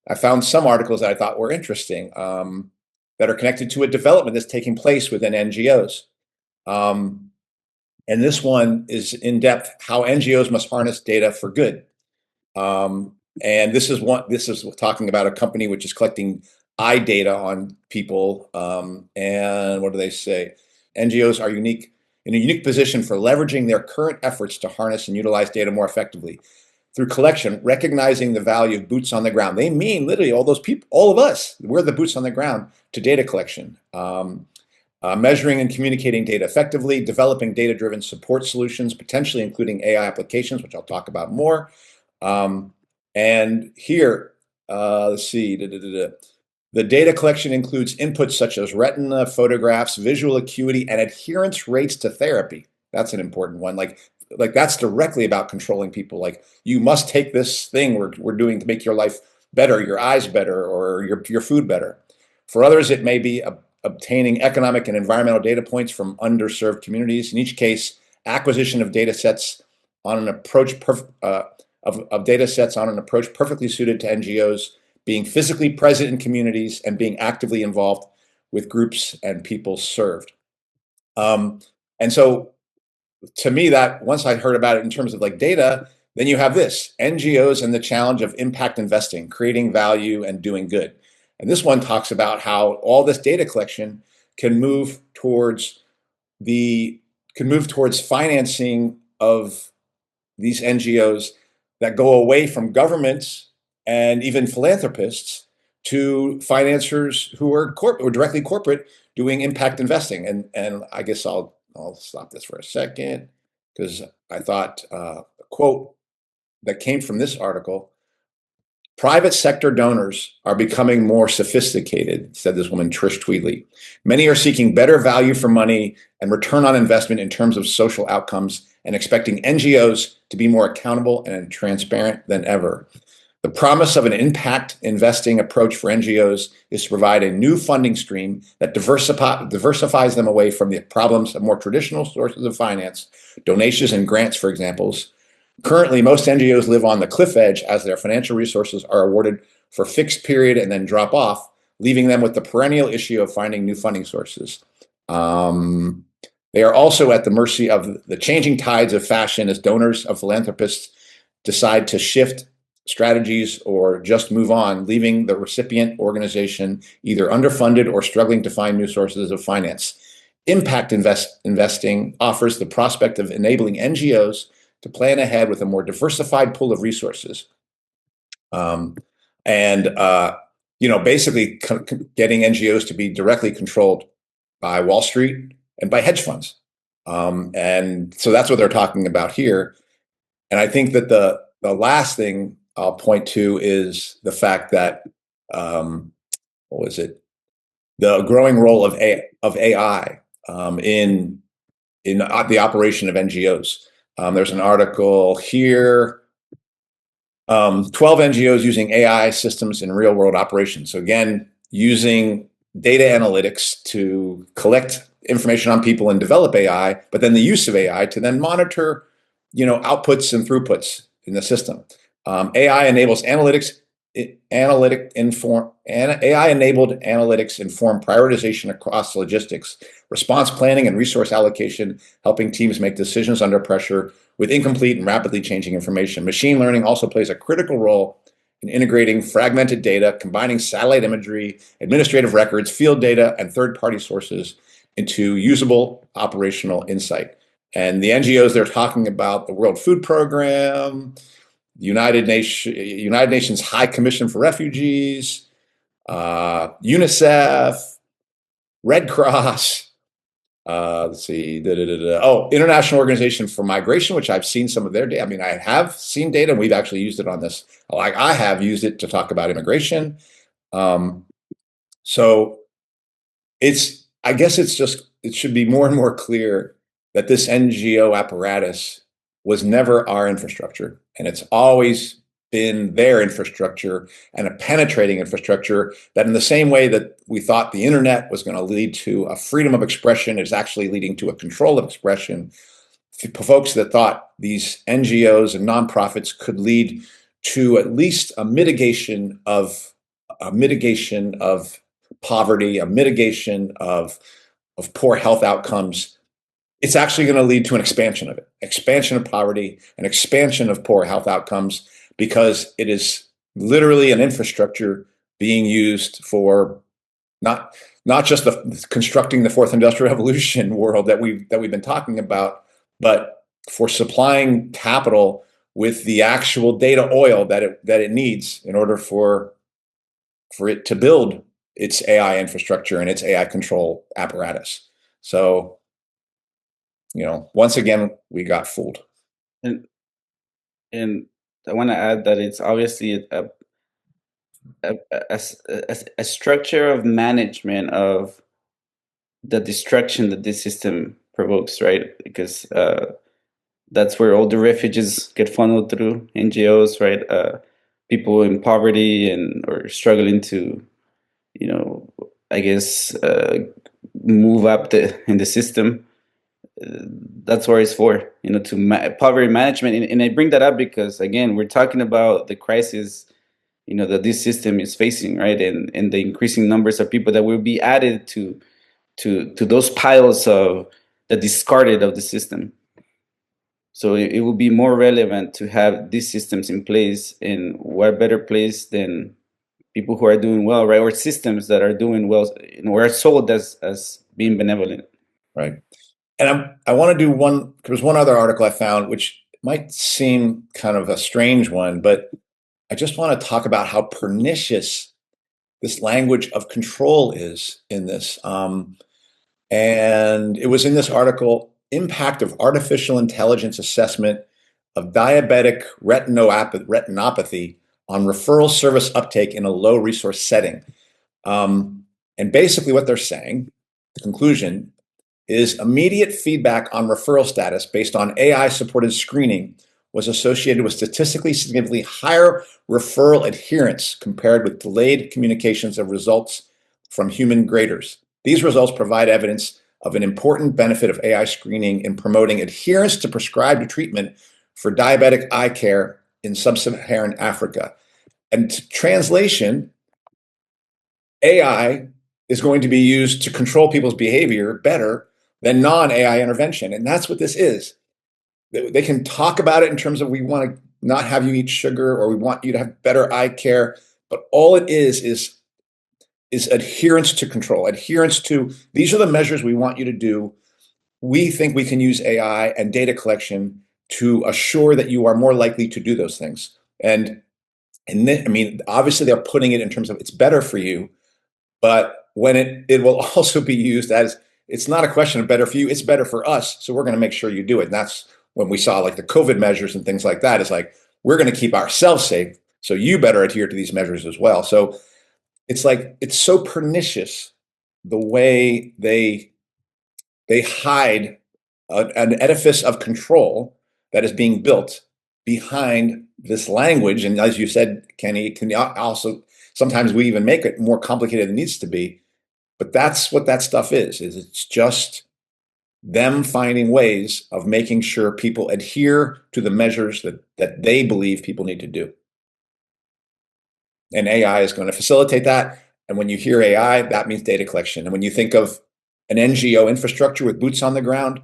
I found some articles that I thought were interesting, that are connected to a development that's taking place within NGOs. And this one is in depth, how NGOs must harness data for good. And this is talking about a company which is collecting eye data on people. And what do they say? NGOs are in a unique position for leveraging their current efforts to harness and utilize data more effectively through collection, recognizing the value of boots on the ground. They mean literally all those people, all of us, we're the boots on the ground to data collection. Measuring and communicating data effectively, developing data-driven support solutions, potentially including AI applications, which I'll talk about more. And here, let's see, the data collection includes inputs such as retina, photographs, visual acuity, and adherence rates to therapy. That's an important one. Like, like that's directly about controlling people. Like, you must take this thing we're doing to make your life better, your eyes better, or your food better. For others, it may be obtaining economic and environmental data points from underserved communities. In each case, acquisition of data sets on an approach of data sets on an approach perfectly suited to NGOs, being physically present in communities and being actively involved with groups and people served. And so, to me, that once I heard about it in terms of like data, then you have this NGOs and the challenge of impact investing, creating value and doing good. And this one talks about how all this data collection can move towards financing of these NGOs that go away from governments and even philanthropists to financiers who are corporate or directly corporate doing impact investing. And I guess I'll stop this for a second, because I thought a quote that came from this article: private sector donors are becoming more sophisticated, said this woman, Trish Tweedley. Many are seeking better value for money and return on investment in terms of social outcomes, and expecting NGOs to be more accountable and transparent than ever. The promise of an impact investing approach for NGOs is to provide a new funding stream that diversifies them away from the problems of more traditional sources of finance, donations and grants, for examples. Currently, most NGOs live on the cliff edge as their financial resources are awarded for a fixed period and then drop off, leaving them with the perennial issue of finding new funding sources. They are also at the mercy of the changing tides of fashion as donors of philanthropists decide to shift strategies or just move on, leaving the recipient organization either underfunded or struggling to find new sources of finance. Impact investing offers the prospect of enabling NGOs to plan ahead with a more diversified pool of resources. Basically getting NGOs to be directly controlled by Wall Street and by hedge funds. And so that's what they're talking about here. And I think that the last thing I'll point to is the fact that, the growing role of AI in the operation of NGOs. There's an article here, 12 NGOs using AI systems in real world operations. So again, using data analytics to collect information on people and develop AI, but then the use of AI to then monitor, outputs and throughputs in the system. AI enabled analytics inform prioritization across logistics, response planning, and resource allocation, helping teams make decisions under pressure with incomplete and rapidly changing information. Machine learning also plays a critical role in integrating fragmented data, combining satellite imagery, administrative records, field data, and third-party sources into usable operational insight. And the NGOs they're talking about, the World Food Program, United Nations High Commission for Refugees, UNICEF, Red Cross, International Organization for Migration, which I've seen some of their data. I mean, I have seen data, and we've actually used it on this. Like, I have used it to talk about immigration. So I guess it should be more and more clear that this NGO apparatus was never our infrastructure, and it's always been their infrastructure, and a penetrating infrastructure that, in the same way that we thought the internet was going to lead to a freedom of expression, is actually leading to a control of expression. Folks that thought these NGOs and nonprofits could lead to at least a mitigation of poverty, a mitigation of poor health outcomes. It's actually going to lead to an expansion of it, expansion of poverty, an expansion of poor health outcomes, because it is literally an infrastructure being used for not just constructing the fourth industrial revolution world that we've been talking about, but for supplying capital with the actual data oil that it needs in order for it to build its AI infrastructure and its AI control apparatus. So, once again, we got fooled. And I want to add that it's obviously a structure of management of the destruction that this system provokes, right? Because That's where all the refugees get funneled through NGOs, right? People in poverty and or struggling to, I guess, move up in the system. That's where it's for, to poverty management. And I bring that up because, again, we're talking about the crisis, that this system is facing, right? And the increasing numbers of people that will be added to those piles of the discarded of the system. So it will be more relevant to have these systems in place, and what better place than people who are doing well, right? Or systems that are doing well, or are sold as being benevolent. Right. And I want to do there was one other article I found, which might seem kind of a strange one, but I just want to talk about how pernicious this language of control is in this. And it was in this article, Impact of Artificial Intelligence Assessment of Diabetic Retinopathy on Referral Service Uptake in a Low Resource Setting. And basically what they're saying, the conclusion, is immediate feedback on referral status based on AI-supported screening was associated with statistically significantly higher referral adherence compared with delayed communications of results from human graders. These results provide evidence of an important benefit of AI screening in promoting adherence to prescribed treatment for diabetic eye care in sub-Saharan Africa. And translation, AI is going to be used to control people's behavior better than non-AI intervention. And that's what this is. They can talk about it in terms of, we want to not have you eat sugar, or we want you to have better eye care. But all it is adherence to control, adherence to, these are the measures we want you to do. We think we can use AI and data collection to assure that you are more likely to do those things. And then, I mean, obviously they're putting it in terms of it's better for you, but when it will also be used as, it's not a question of better for you, it's better for us, so we're going to make sure you do it. And that's when we saw like the COVID measures and things like that. It's like, we're going to keep ourselves safe, so you better adhere to these measures as well. So it's like, it's so pernicious the way they hide an edifice of control that is being built behind this language. And as you said, Kenny, it can also, sometimes we even make it more complicated than it needs to be. But that's what that stuff is it's just them finding ways of making sure people adhere to the measures that they believe people need to do. And AI is going to facilitate that. And when you hear AI, that means data collection. And when you think of an NGO infrastructure with boots on the ground,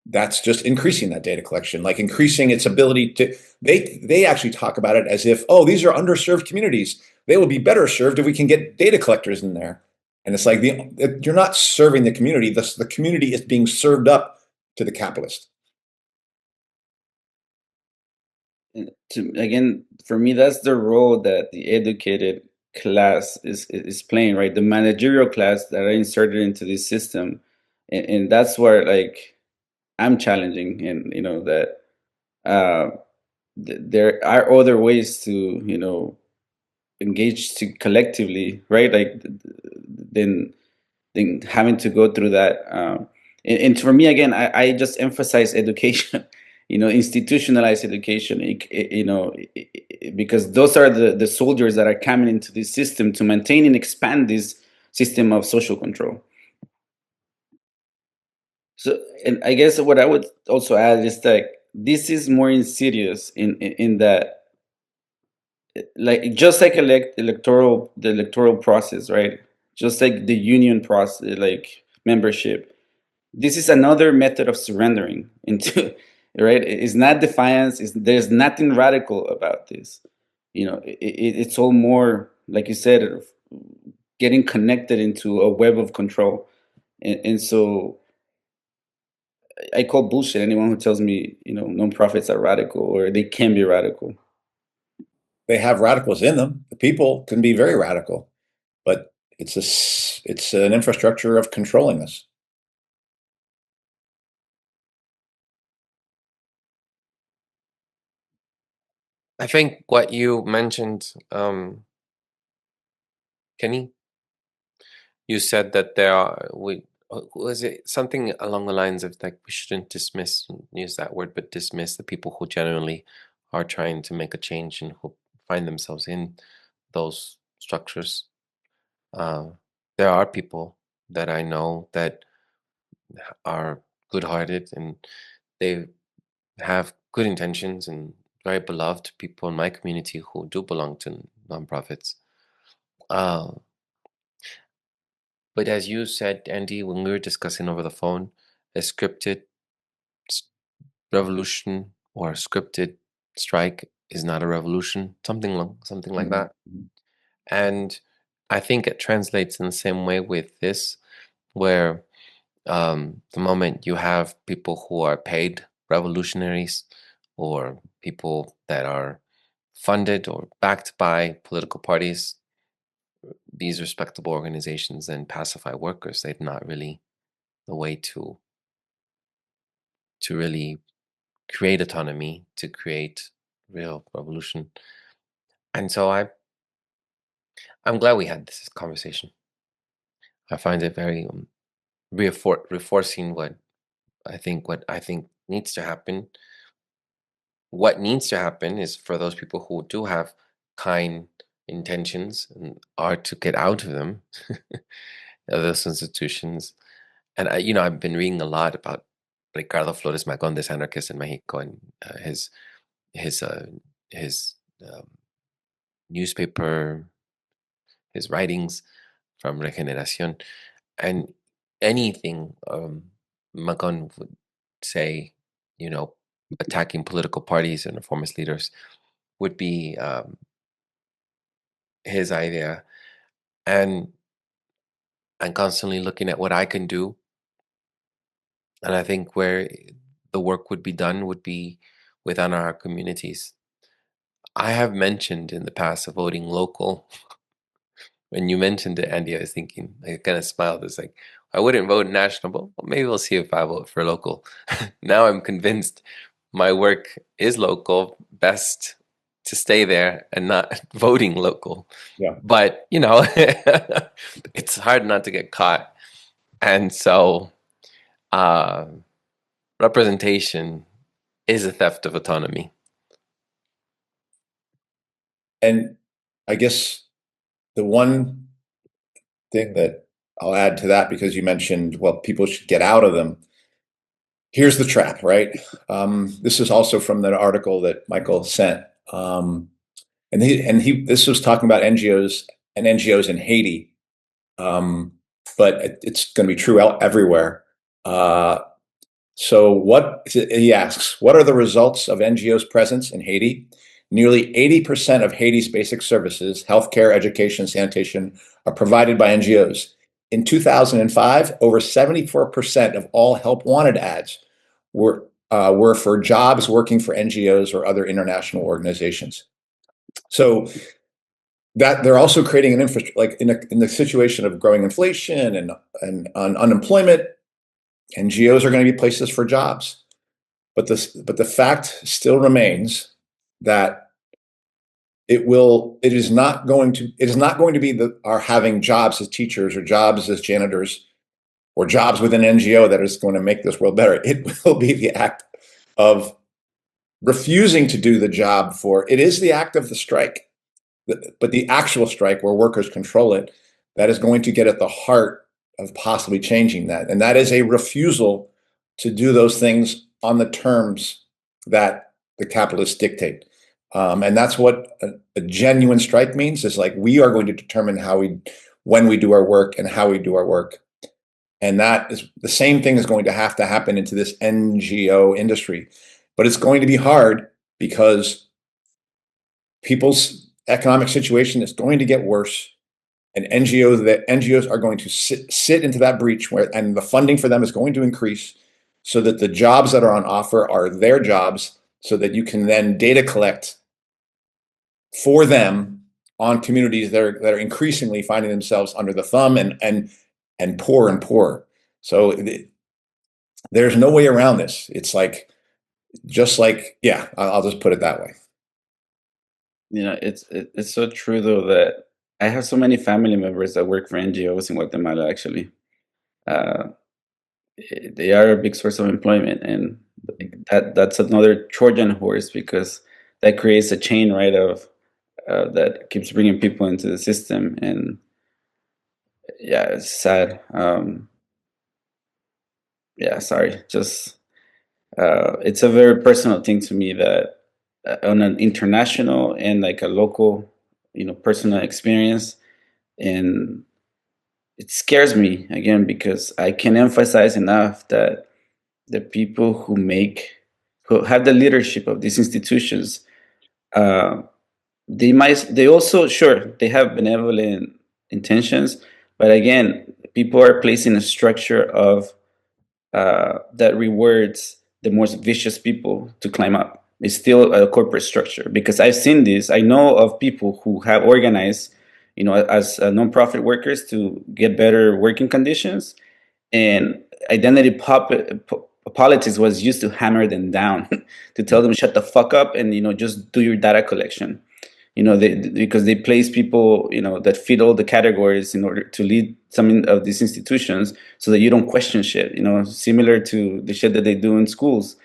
that's just increasing that data collection, like increasing its ability to, they actually talk about it as if, oh, these are underserved communities. They will be better served if we can get data collectors in there. And it's like, you're not serving the community. The community is being served up to the capitalist. Again, for me, that's the role that the educated class is playing, right? The managerial class that are inserted into this system. And that's where, like, I'm challenging, and that there are other ways to engage to collectively, right? Like, than having to go through that. And for me, again, I just emphasize education, institutionalized education, because those are the soldiers that are coming into this system to maintain and expand this system of social control. So, and I guess what I would also add is that this is more insidious in that, like, just like the electoral process, right? Just like the union process, like membership. This is another method of surrendering into, right? It's not defiance. There's nothing radical about this. It's all more, like you said, getting connected into a web of control. And so I call bullshit anyone who tells me, non-profits are radical or they can be radical. They have radicals in them. The people can be very radical, but it's an infrastructure of controlling us. I think what you mentioned, Kenny, you said that was it something along the lines of like we shouldn't use that word, but dismiss the people who genuinely are trying to make a change and who find themselves in those structures. There are people that I know that are good-hearted and they have good intentions and very beloved people in my community who do belong to nonprofits. Uh, but as you said, Andy, when we were discussing over the phone, a scripted revolution or a scripted strike is not a revolution, something like that. And I think it translates in the same way with this, where the moment you have people who are paid revolutionaries or people that are funded or backed by political parties, these respectable organizations then pacify workers. They're not really the way to really create autonomy, to create real revolution. And so I'm glad we had this conversation. I find it very reinforcing what I think needs to happen. What needs to happen is for those people who do have kind intentions and are to get out of them, of those institutions. And I've been reading a lot about Ricardo Flores Magón, this anarchist in Mexico, and his um, newspaper, his writings from Regeneración, and anything Magón would say, attacking political parties and reformist leaders would be his idea. And I'm constantly looking at what I can do. And I think where the work would be done would be within our communities. I have mentioned in the past of voting local. When you mentioned it, Andy, I was thinking, I kind of smiled. It's like, I wouldn't vote national, but well, maybe we'll see if I vote for local. Now I'm convinced my work is local, best to stay there and not voting local. Yeah. But, it's hard not to get caught. And so representation is a theft of autonomy. And I guess the one thing that I'll add to that, because you mentioned, well, people should get out of them. Here's the trap, right? This is also from that article that Michael sent. This was talking about NGOs and NGOs in Haiti. But it's going to be true everywhere. So he asks, what are the results of NGOs' presence in Haiti? Nearly 80% of Haiti's basic services, healthcare, education, sanitation, are provided by NGOs. In 2005, over 74% of all help wanted ads were for jobs working for NGOs or other international organizations. So that they're also creating an infrastructure, like in the situation of growing inflation and unemployment, NGOs are going to be places for jobs. But the fact still remains that it is not going to be our having jobs as teachers or jobs as janitors or jobs within NGO that is going to make this world better. It will be the act of refusing to do the job it is the act of the strike, but the actual strike where workers control it, that is going to get at the heart of possibly changing that. And that is a refusal to do those things on the terms that the capitalists dictate. And that's what a genuine strike means, is like, we are going to determine when we do our work and how we do our work. And that is the same thing is going to have to happen into this NGO industry. But it's going to be hard because people's economic situation is going to get worse. And NGOs are going to sit into that breach and the funding for them is going to increase, so that the jobs that are on offer are their jobs, so that you can then data collect for them on communities that are increasingly finding themselves under the thumb and poor and poorer. So there's no way around this. It's like, I'll just put it that way. It's so true though that I have so many family members that work for NGOs in Guatemala, actually. they are a big source of employment, and that's another Trojan horse, because that creates a chain, right, of that keeps bringing people into the system. And yeah, it's sad. Yeah, sorry, just it's a very personal thing to me that on an international and like a local, personal experience. And it scares me again, because I can emphasize enough that the people who have the leadership of these institutions, uh, they also, sure, they have benevolent intentions, but again, people are placing a structure of that rewards the most vicious people to climb up. It's still a corporate structure, because I've seen this. I know of people who have organized, as nonprofit workers to get better working conditions, and identity politics was used to hammer them down, to tell them shut the fuck up and just do your data collection. Because they place people that fit all the categories in order to lead some of these institutions, so that you don't question shit. Similar to the shit that they do in schools,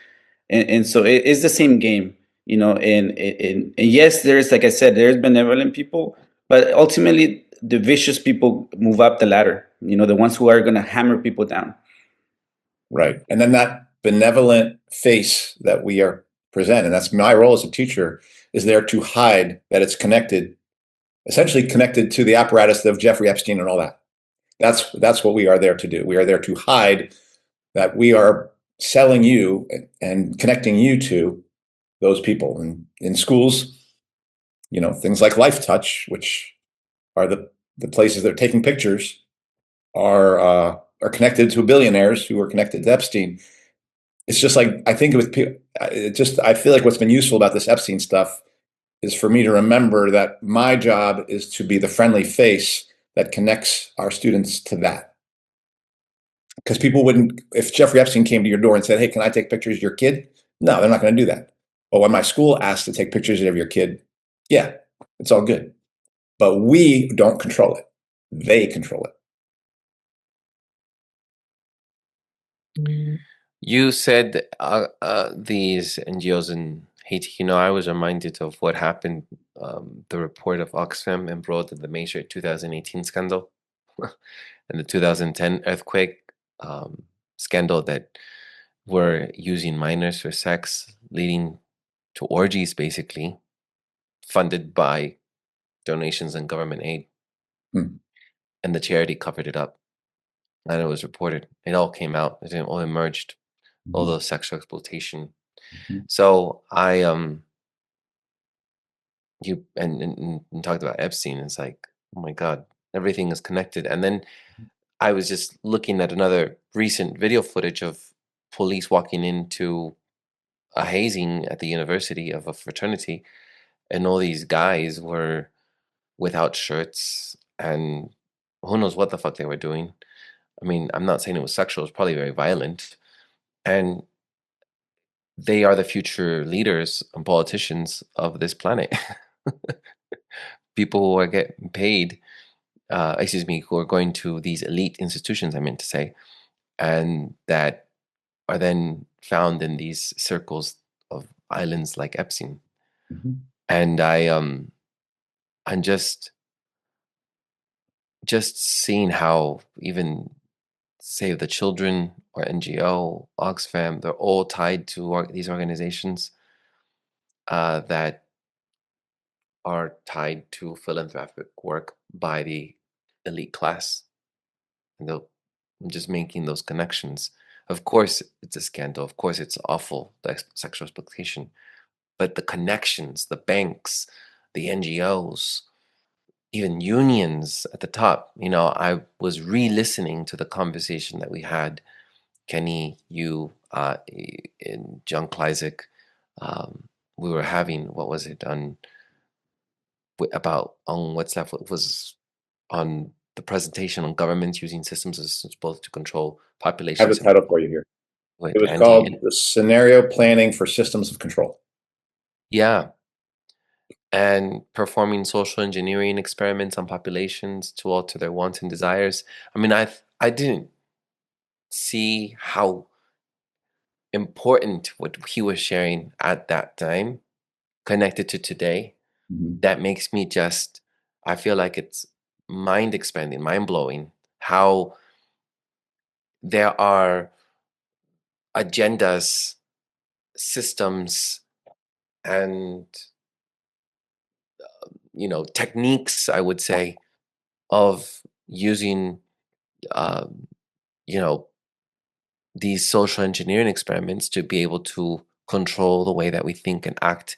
and so it's the same game. And yes, there's, like I said, there's benevolent people, but ultimately the vicious people move up the ladder. The ones who are going to hammer people down. Right. And then that benevolent face that we are present, and that's my role as a teacher, is there to hide that it's connected, essentially connected to the apparatus of Jeffrey Epstein and all that. That's what we are there to do. We are there to hide that we are selling you and connecting you to those people. And in schools, things like Life Touch, which are the places that are taking pictures, are connected to billionaires who are connected to Epstein. It's just like, I think with people, I feel like what's been useful about this Epstein stuff is for me to remember that my job is to be the friendly face that connects our students to that. Because people wouldn't, if Jeffrey Epstein came to your door and said, hey, can I take pictures of your kid? No, they're not going to do that. But when my school asks to take pictures of your kid, yeah, it's all good. But we don't control it. They control it. You said these NGOs in Haiti. I was reminded of what happened, the report of Oxfam embroiled in the May 2018 scandal and the 2010 earthquake scandal that were using minors for sex, leading to orgies, basically, funded by donations and government aid. And the charity covered it up. And it was reported. It all came out. It all emerged. All those sexual exploitation. So you and talked about Epstein. It's like, oh my God, everything is connected. And then I was just looking at another recent video footage of police walking into a hazing at the university of a fraternity, and all these guys were without shirts, and who knows what the fuck they were doing. I mean, I'm not saying it was sexual, it's probably very violent. And they are the future leaders and politicians of this planet. People who are getting paid, who are going to these elite institutions, I meant to say, and that are then found in these circles of islands like Epstein. And I'm just seeing how even Save the Children or NGO, Oxfam, they're all tied to these organizations that are tied to philanthropic work by the elite class. And I'm just making those connections. Of course, it's a scandal. Of course, it's awful, the sexual exploitation. But the connections, the banks, the NGOs, even unions at the top. I was re-listening to the conversation that we had, Kenny, you, and John Kleisik. We were having, what was it, on What's Left, was on the presentation on governments using systems of assistance both to control populations. I have the title for you here. With it was Andy called The Scenario Planning for Systems of Control. Yeah. And performing social engineering experiments on populations to alter their wants and desires. I mean, I didn't see how important what he was sharing at that time connected to today. That makes me just, I feel like it's mind expanding, mind blowing, how there are agendas, systems, and techniques, I would say, of using you know these social engineering experiments to be able to control the way that we think and act,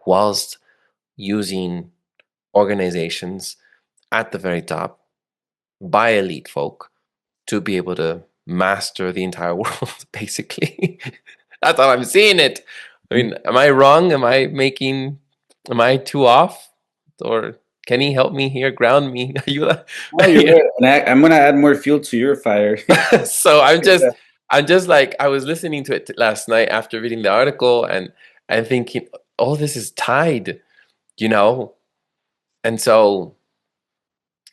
whilst using organizations at the very top by elite folk to be able to master the entire world, basically. That's how I'm seeing it. I mean, am I wrong? Am I too off? Or can he help me here? Ground me? Ayuda? Oh, you're right. And I'm gonna add more fuel to your fire. So I'm just like, I was listening to it last night after reading the article, and thinking, all this is tied, you know? And so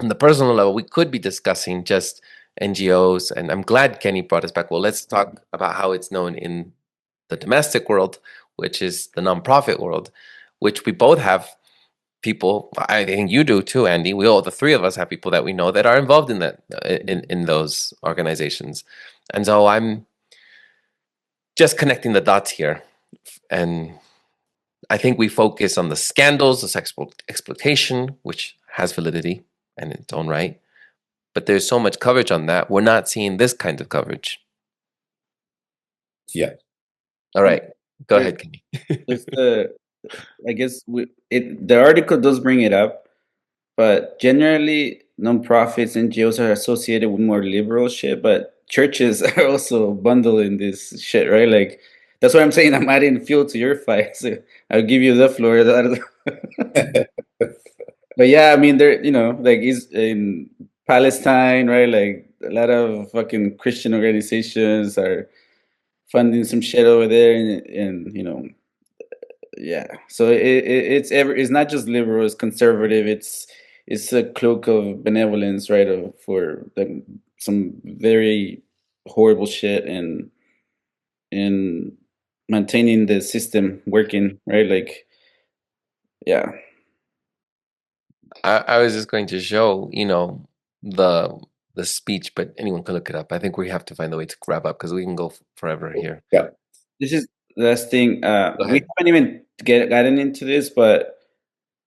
on the personal level, we could be discussing just NGOs, and I'm glad Kenny brought us back. Well, let's talk about how it's known in the domestic world, which is the nonprofit world, which we both have people. I think you do too, Andy. The three of us have people that we know that are involved in that, in those organizations. And so I'm just connecting the dots here, and I think we focus on the scandals, the exploitation, which has validity in its own right. But there's so much coverage on that. We're not seeing this kind of coverage. Yeah. All right. Go ahead, Kenny. I guess the article does bring it up, but generally nonprofits, NGOs are associated with more liberal shit, but churches are also bundled in this shit, right? Like, that's what I'm saying. I'm adding fuel to your fire. So I'll give you the floor. But yeah, I mean, there, like, is in Palestine, right? Like, a lot of fucking Christian organizations are funding some shit over there, and yeah. So it's not just liberal; it's conservative. It's a cloak of benevolence, right? For some very horrible shit, and maintaining the system working, right? Like, yeah. I was just going to show, the speech, but anyone can look it up. I think we have to find a way to wrap up because we can go forever here. Yeah. This is the last thing. Go We ahead. haven't even gotten into this, but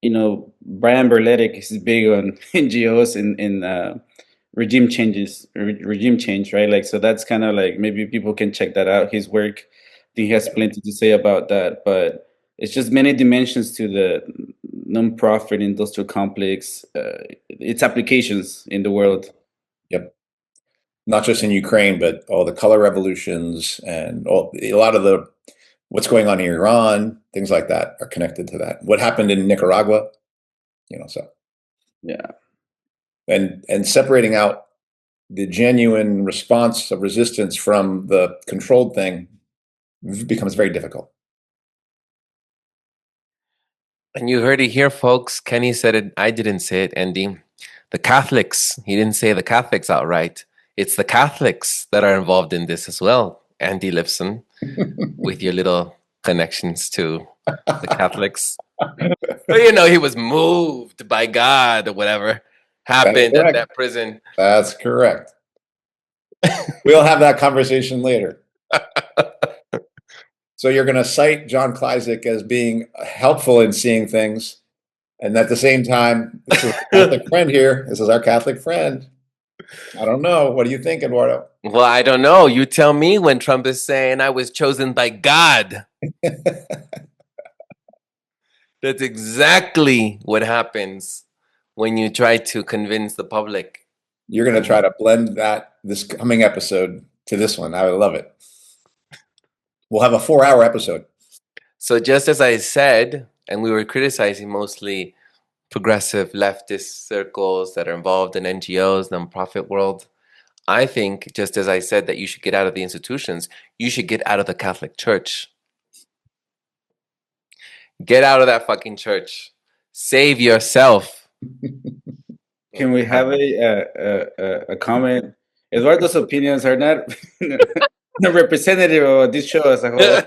Brian Berletic is big on NGOs in regime change, right? Like, so that's kind of like, maybe people can check that out. His work, I think he has plenty to say about that. But it's just many dimensions to the non-profit industrial complex, its applications in the world. Yep. Not just in Ukraine, but all the color revolutions and a lot of what's going on in Iran, things like that are connected to that. What happened in Nicaragua, so. Yeah. And separating out the genuine response of resistance from the controlled thing becomes very difficult. And you heard it here, folks. Kenny said it. I didn't say it, Andy. The Catholics. He didn't say the Catholics outright. It's the Catholics that are involved in this as well, Andy Lipson, with your little connections to the Catholics. But he was moved by God or whatever happened at that prison. That's correct. We'll have that conversation later. So you're going to cite John Kleisik as being helpful in seeing things, and at the same time, this is a Catholic friend here. This is our Catholic friend. I don't know. What do you think, Eduardo? Well, I don't know. You tell me when Trump is saying I was chosen by God. That's exactly what happens when you try to convince the public. You're going to try to blend this coming episode to this one. I would love it. We'll have a 4-hour episode. So just as I said, and we were criticizing mostly progressive leftist circles that are involved in NGOs, nonprofit world, I think, just as I said, that you should get out of the institutions, you should get out of the Catholic Church. Get out of that fucking church. Save yourself. Can we have a comment? Eduardo's opinions are not representative of this show as a whole.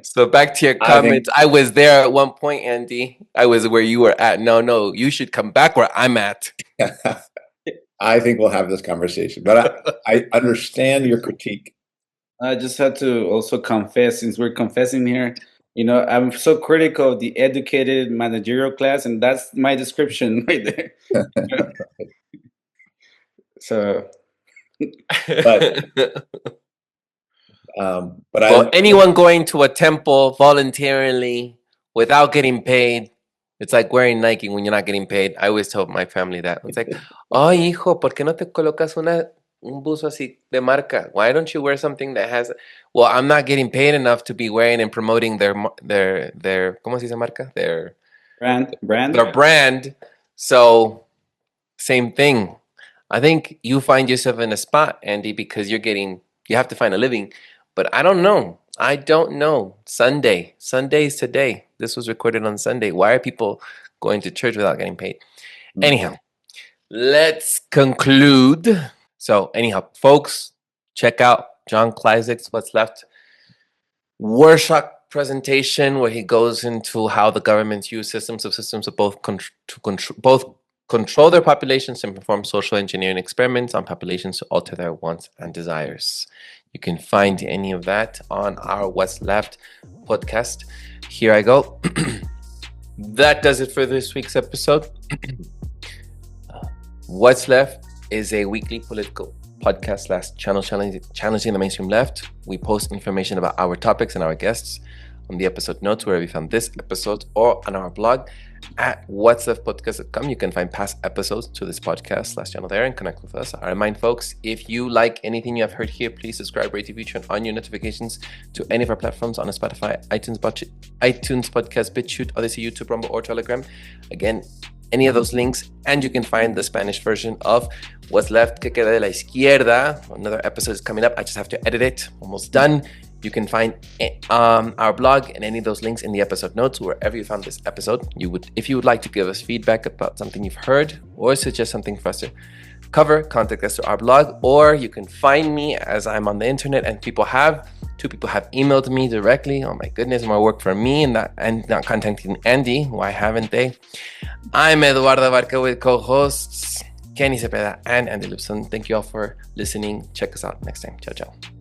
So back to your comments. I was there at one point, Andy. I was where you were at. No, you should come back where I'm at. I think we'll have this conversation, but I understand your critique. I just had to also confess, since we're confessing here, I'm so critical of the educated managerial class, and that's my description right there. So, but anyone going to a temple voluntarily without getting paid, it's like wearing Nike when you're not getting paid. I always tell my family that. It's like, oh, hijo, ¿por qué no te colocas un buzo así de marca? Why don't you wear something that has... Well, I'm not getting paid enough to be wearing and promoting their ¿cómo se dice marca? Their brand. Their brand. So, same thing. I think you find yourself in a spot, Andy, because you have to find a living. But I don't know. Sunday is today. This was recorded on Sunday. Why are people going to church without getting paid? Anyhow, let's conclude. So anyhow, folks, check out John Kleizik's What's Left workshop presentation, where he goes into how the governments use systems of both control their populations and perform social engineering experiments on populations to alter their wants and desires. You can find any of that on our What's Left podcast. Here I go. That does it for this week's episode. What's Left is a weekly political podcast channel challenging the mainstream left. We post information about our topics and our guests on the episode notes wherever you found this episode, or on our blog at whatsleftpodcast.com. You can find past episodes to this podcast /channel there and connect with us. I remind folks, if you like anything you have heard here, please subscribe, rate, review, turn on your notifications to any of our platforms on Spotify, iTunes Podcast, BitChute, Odyssey, YouTube, Rumble, or Telegram. Again, any of those links, and you can find the Spanish version of What's Left, Que Queda de la Izquierda. Another episode is coming up. I just have to edit it. Almost done. You can find our blog and any of those links in the episode notes, wherever you found this episode. If you would like to give us feedback about something you've heard or suggest something for us to cover, contact us to our blog, or you can find me as I'm on the internet, and two people have emailed me directly. Oh my goodness, more work for me and not contacting Andy. Why haven't they? I'm Eduardo Barca with co-hosts Kenny Cepeda and Andy Lipson. Thank you all for listening. Check us out next time. Ciao, ciao.